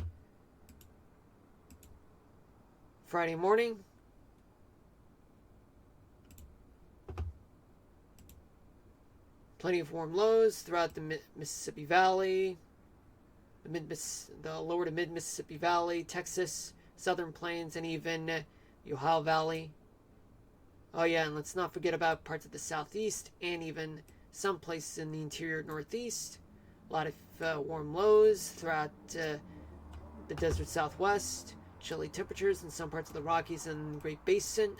Friday morning, plenty of warm lows throughout the Mississippi Valley, the lower to mid Mississippi Valley, Texas, southern plains, and even the Ohio Valley. Oh yeah, and let's not forget about parts of the southeast and even some places in the interior northeast. A lot of warm lows throughout the desert southwest. Chilly temperatures in some parts of the Rockies and Great Basin.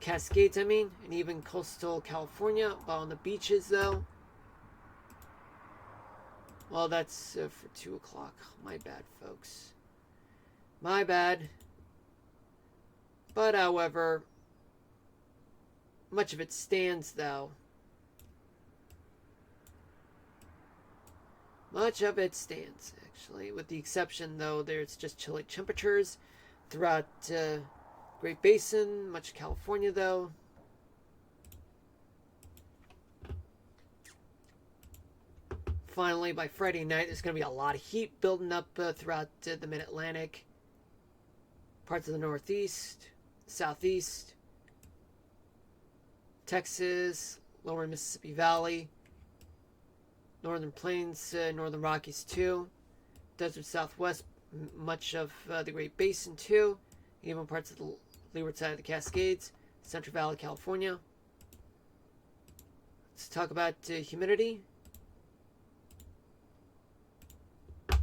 Cascades, and even coastal California. While on the beaches, though. Well, that's for 2 o'clock. My bad, folks. My bad. But, however, much of it stands, though. Much of it stands, actually, with the exception, though, there's just chilly temperatures throughout Great Basin, much of California, though. Finally, by Friday night, there's going to be a lot of heat building up throughout the Mid-Atlantic, parts of the Northeast, Southeast, Texas, lower Mississippi Valley, Northern Plains, Northern Rockies too, Desert Southwest, much of the Great Basin too, even parts of the leeward side of the Cascades, Central Valley, California. Let's talk about humidity. It's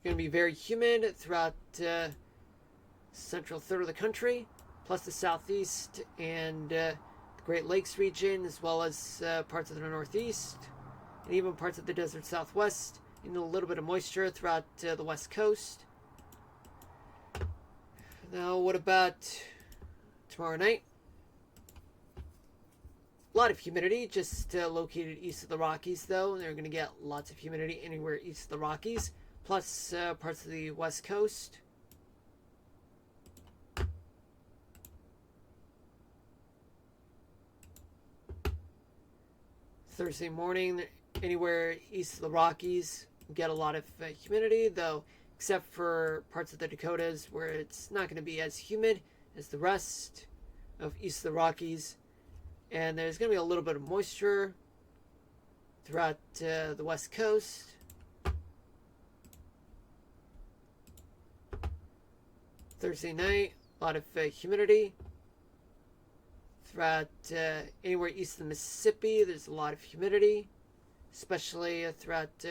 going to be very humid throughout central third of the country, plus the southeast and the Great Lakes region, as well as parts of the northeast, and even parts of the desert southwest, and a little bit of moisture throughout the west coast. Now, what about tomorrow night? A lot of humidity, just located east of the Rockies, though. They're going to get lots of humidity anywhere east of the Rockies, plus parts of the west coast. Thursday morning, anywhere east of the Rockies, get a lot of humidity, though, except for parts of the Dakotas where it's not going to be as humid as the rest of east of the Rockies. And there's going to be a little bit of moisture throughout the west coast. Thursday night, a lot of humidity. Throughout anywhere east of the Mississippi, there's a lot of humidity, especially throughout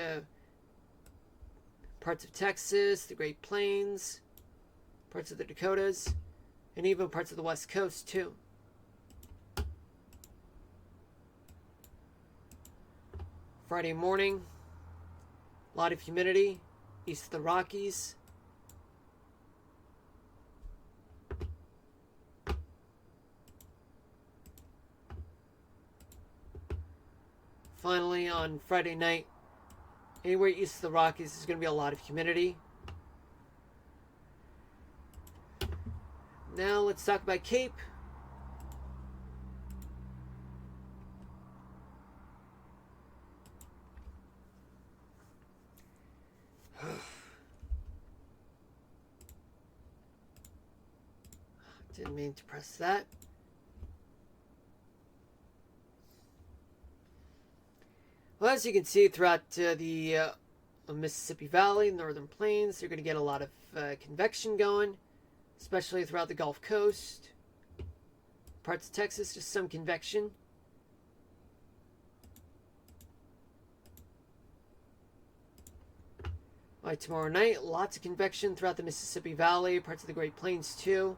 parts of Texas, the Great Plains, parts of the Dakotas, and even parts of the West Coast, too. Friday morning, a lot of humidity east of the Rockies. Finally, on Friday night, anywhere east of the Rockies, there's going to be a lot of humidity. Now, let's talk about Cape. Didn't mean to press that. Well, as you can see throughout the Mississippi Valley, Northern Plains, you're going to get a lot of convection going, especially throughout the Gulf Coast. Parts of Texas, just some convection. By tomorrow night, lots of convection throughout the Mississippi Valley, parts of the Great Plains too.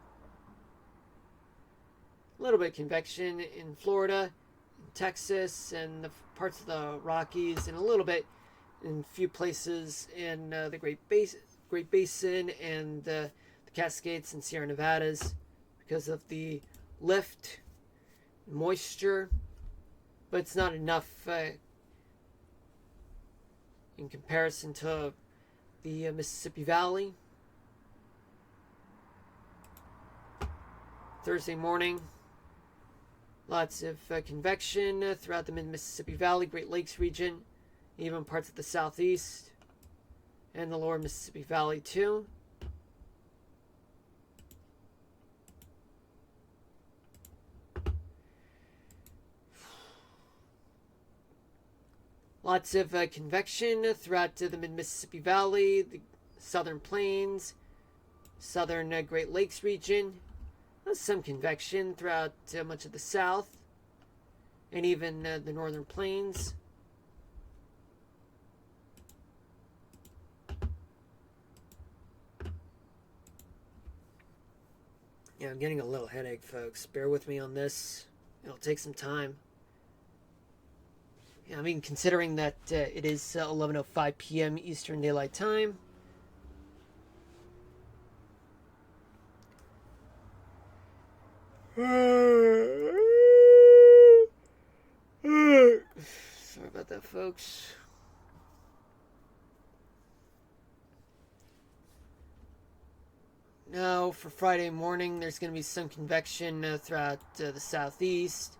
A little bit of convection in Florida, in Texas, and the parts of the Rockies, and a little bit in a few places in the Great Basin and the Cascades and Sierra Nevadas because of the lift, moisture, but it's not enough in comparison to the Mississippi Valley. Thursday morning, lots of convection throughout the mid-Mississippi Valley, Great Lakes region, even parts of the southeast and the lower Mississippi Valley too. Lots of convection throughout the mid-Mississippi Valley, the southern plains, southern Great Lakes region. Some convection throughout much of the south and even the northern plains. Yeah, I'm getting a little headache, folks. Bear with me on this. It'll take some time. Yeah, I mean, considering that it is 11:05 p.m. Eastern Daylight Time. Sorry about that, folks. Now, for Friday morning, there's going to be some convection throughout the southeast,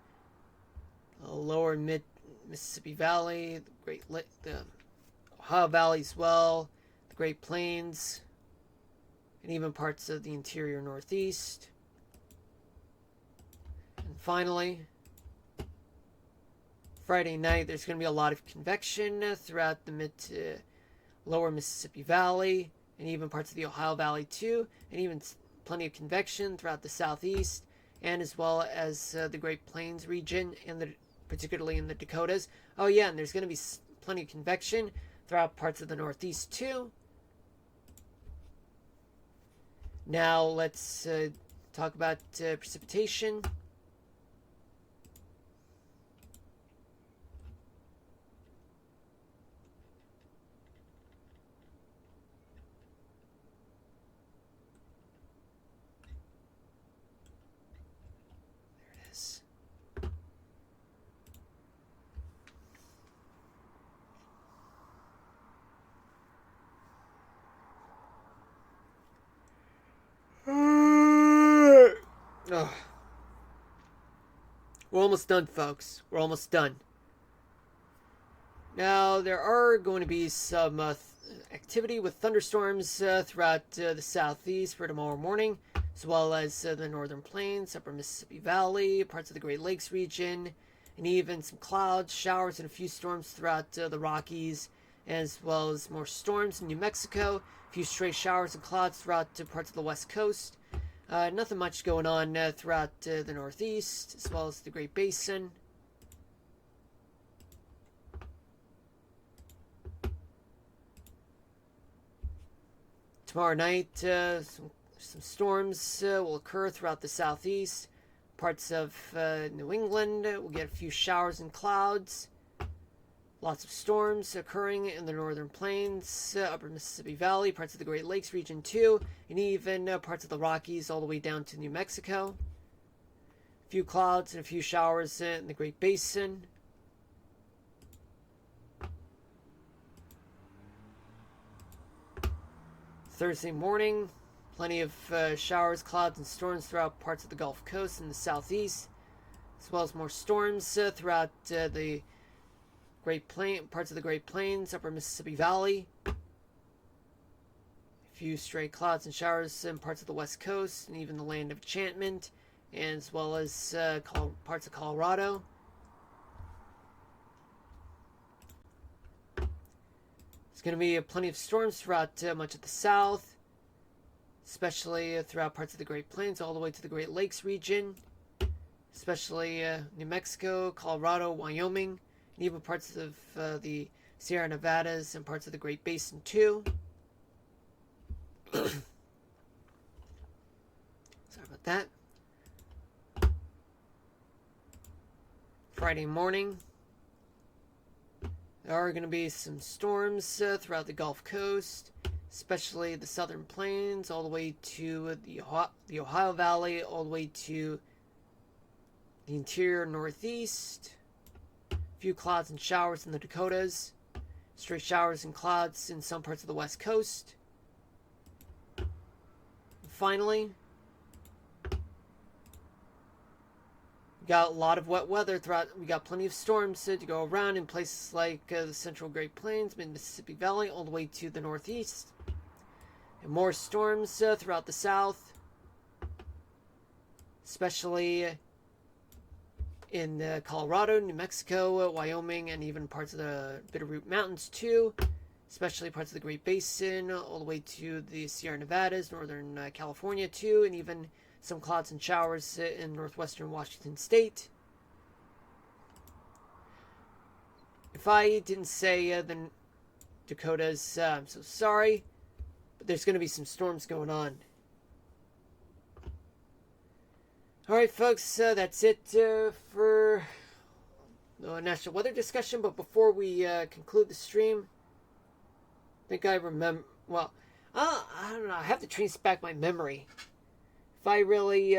lower and mid Mississippi Valley, the Ohio Valley as well, the Great Plains, and even parts of the interior northeast. And finally, Friday night, there's going to be a lot of convection throughout the mid to lower Mississippi Valley, and even parts of the Ohio Valley too, and even plenty of convection throughout the southeast, and as well as the Great Plains region, and particularly in the Dakotas. Oh yeah, and there's going to be plenty of convection throughout parts of the northeast too. Now let's talk about precipitation. Oh. We're almost done, folks. We're almost done. Now, there are going to be some activity with thunderstorms throughout the southeast for tomorrow morning, as well as the northern plains, upper Mississippi Valley, parts of the Great Lakes region, and even some clouds, showers, and a few storms throughout the Rockies, as well as more storms in New Mexico, a few stray showers and clouds throughout parts of the West Coast. Nothing much going on throughout the Northeast, as well as the Great Basin. Tomorrow night, some storms will occur throughout the Southeast. Parts of New England will get a few showers and clouds. Lots of storms occurring in the northern plains, upper Mississippi Valley, parts of the Great Lakes region too, and even parts of the Rockies all the way down to New Mexico. A few clouds and a few showers in the Great Basin. Thursday morning, plenty of showers, clouds, and storms throughout parts of the Gulf Coast and the southeast, as well as more storms throughout the parts of the Great Plains, upper Mississippi Valley. A few stray clouds and showers in parts of the West Coast and even the Land of Enchantment, and as well as parts of Colorado. There's going to be plenty of storms throughout much of the South, especially throughout parts of the Great Plains all the way to the Great Lakes region, especially New Mexico, Colorado, Wyoming, and even parts of the Sierra Nevadas and parts of the Great Basin too. Sorry about that. Friday morning. There are going to be some storms throughout the Gulf Coast, especially the southern plains, all the way to the Ohio Valley, all the way to the interior northeast. A few clouds and showers in the Dakotas. Stray showers and clouds in some parts of the West Coast. And finally, we got a lot of wet weather throughout. We got plenty of storms to go around in places like the Central Great Plains, Mid-Mississippi Valley, all the way to the Northeast. And more storms throughout the South, especially in Colorado, New Mexico, Wyoming, and even parts of the Bitterroot Mountains too, especially parts of the Great Basin, all the way to the Sierra Nevadas, Northern California too, and even some clouds and showers in northwestern Washington state. If I didn't say the Dakotas, I'm so sorry, but there's going to be some storms going on. Alright folks, that's it for the national weather discussion, but before we conclude the stream, I think I remember, well, I don't know, I have to trace back my memory. If I really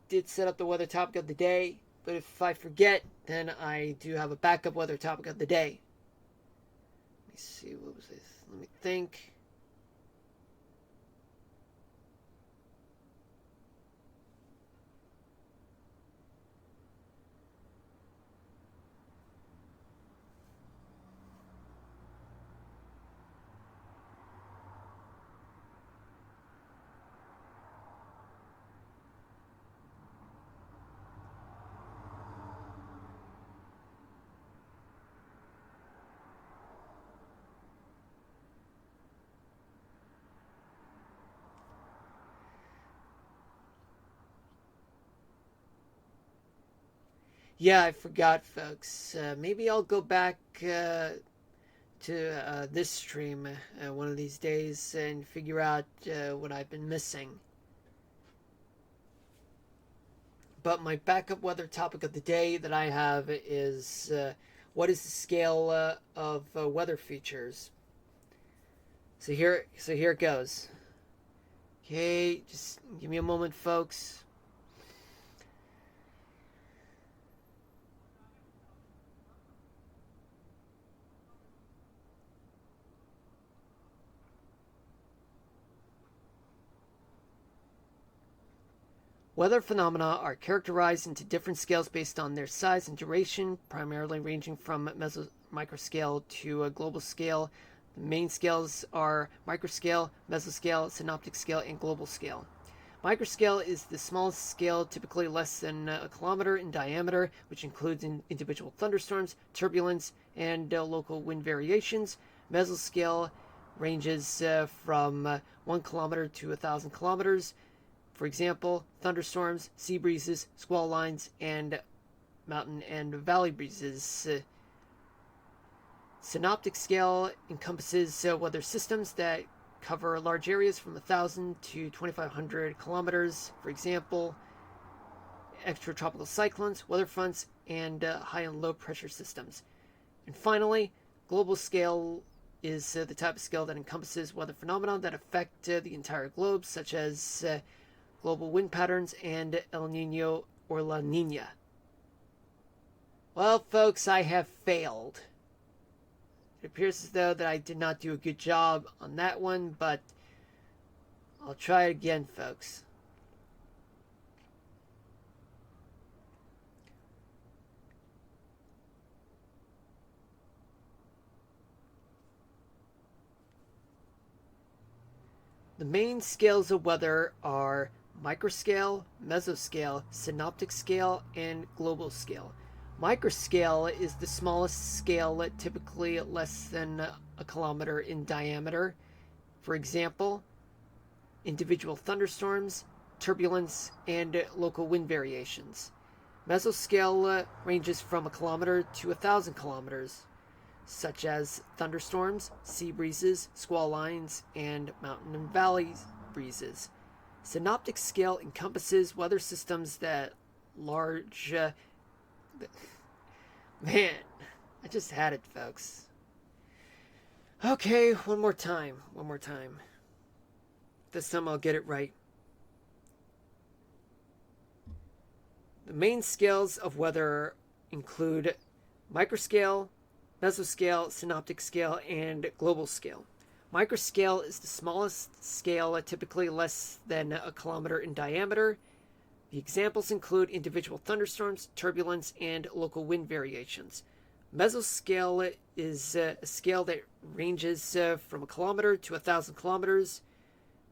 did set up the weather topic of the day, but if I forget, then I do have a backup weather topic of the day. Let me see, what was this? Let me think. Yeah, I forgot, folks. Maybe I'll go back to this stream one of these days and figure out what I've been missing. But my backup weather topic of the day that I have is what is the scale of weather features? So here it goes. Okay, just give me a moment, folks. Weather phenomena are characterized into different scales based on their size and duration, primarily ranging from microscale to a global scale. The main scales are microscale, mesoscale, synoptic scale, and global scale. Microscale is the smallest scale, typically less than a kilometer in diameter, which includes individual thunderstorms, turbulence, and local wind variations. Mesoscale ranges from 1 kilometer to 1,000 kilometers. For example, thunderstorms, sea breezes, squall lines, and mountain and valley breezes. Synoptic scale encompasses weather systems that cover large areas from 1,000 to 2,500 kilometers. For example, extratropical cyclones, weather fronts, and high and low pressure systems. And finally, global scale is the type of scale that encompasses weather phenomena that affect the entire globe, such as global wind patterns, and El Nino or La Nina. Well, folks, I have failed. It appears as though that I did not do a good job on that one, but I'll try it again, folks. The main scales of weather are microscale, mesoscale, synoptic scale, and global scale. Microscale is the smallest scale, typically less than a kilometer in diameter. For example, individual thunderstorms, turbulence, and local wind variations. Mesoscale ranges from a kilometer to 1,000 kilometers. such as thunderstorms, sea breezes, squall lines, and mountain and valley breezes. Synoptic scale encompasses weather systems that large. Man, I just had it, folks. Okay, one more time. One more time. This time I'll get it right. The main scales of weather include microscale, mesoscale, synoptic scale, and global scale. Microscale is the smallest scale, typically less than a kilometer in diameter. The examples include individual thunderstorms, turbulence, and local wind variations. Mesoscale is a scale that ranges from a kilometer to 1,000 kilometers,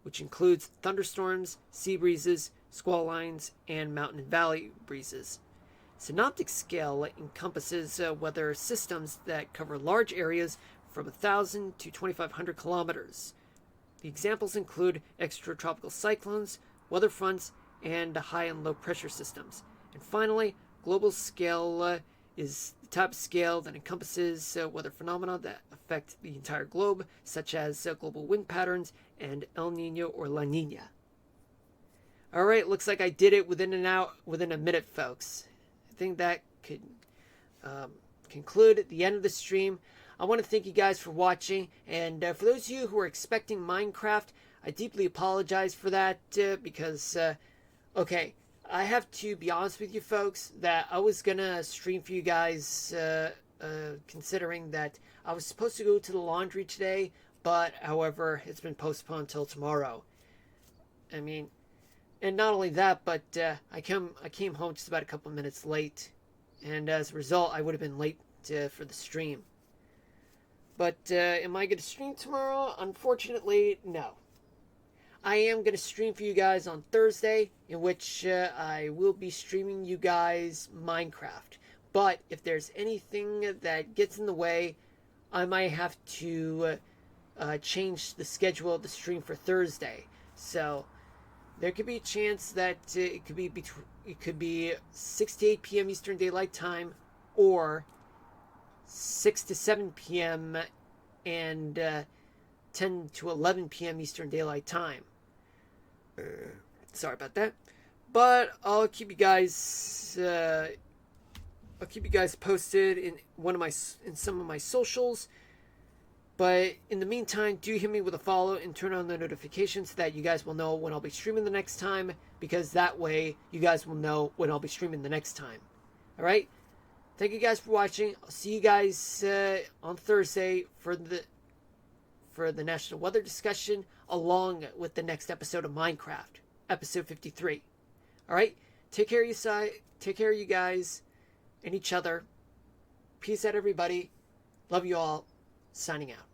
which includes thunderstorms, sea breezes, squall lines, and mountain and valley breezes. Synoptic scale encompasses weather systems that cover large areas from 1,000 to 2,500 kilometers. The examples include extratropical cyclones, weather fronts, and high and low pressure systems. And finally, global scale is the type of scale that encompasses weather phenomena that affect the entire globe, such as global wind patterns and El Nino or La Nina. All right, looks like I did it within a minute, folks. I think that could conclude the end of the stream. I want to thank you guys for watching, and for those of you who are expecting Minecraft, I deeply apologize for that because, okay, I have to be honest with you folks that I was gonna stream for you guys considering that I was supposed to go to the laundry today, but however, it's been postponed until tomorrow. I mean, and not only that, but I came home just about a couple minutes late, and as a result, I would have been late for the stream. But am I going to stream tomorrow? Unfortunately, no. I am going to stream for you guys on Thursday, in which I will be streaming you guys Minecraft. But if there's anything that gets in the way, I might have to change the schedule of the stream for Thursday. So there could be a chance that it could be 6 to 8 p.m. Eastern Daylight Time, or 6 to 7 p.m. and 10 to 11 p.m. Eastern Daylight Time. Sorry about that, but I'll keep you guys posted in some of my socials. But in the meantime, do hit me with a follow and turn on the notifications so that you guys will know when I'll be streaming the next time, because that way you guys will know when I'll be streaming the next time. All right. Thank you guys for watching. I'll see you guys on Thursday for the national weather discussion, along with the next episode of Minecraft, episode 53. All right, take care of you guys and each other. Peace out, everybody. Love you all. Signing out.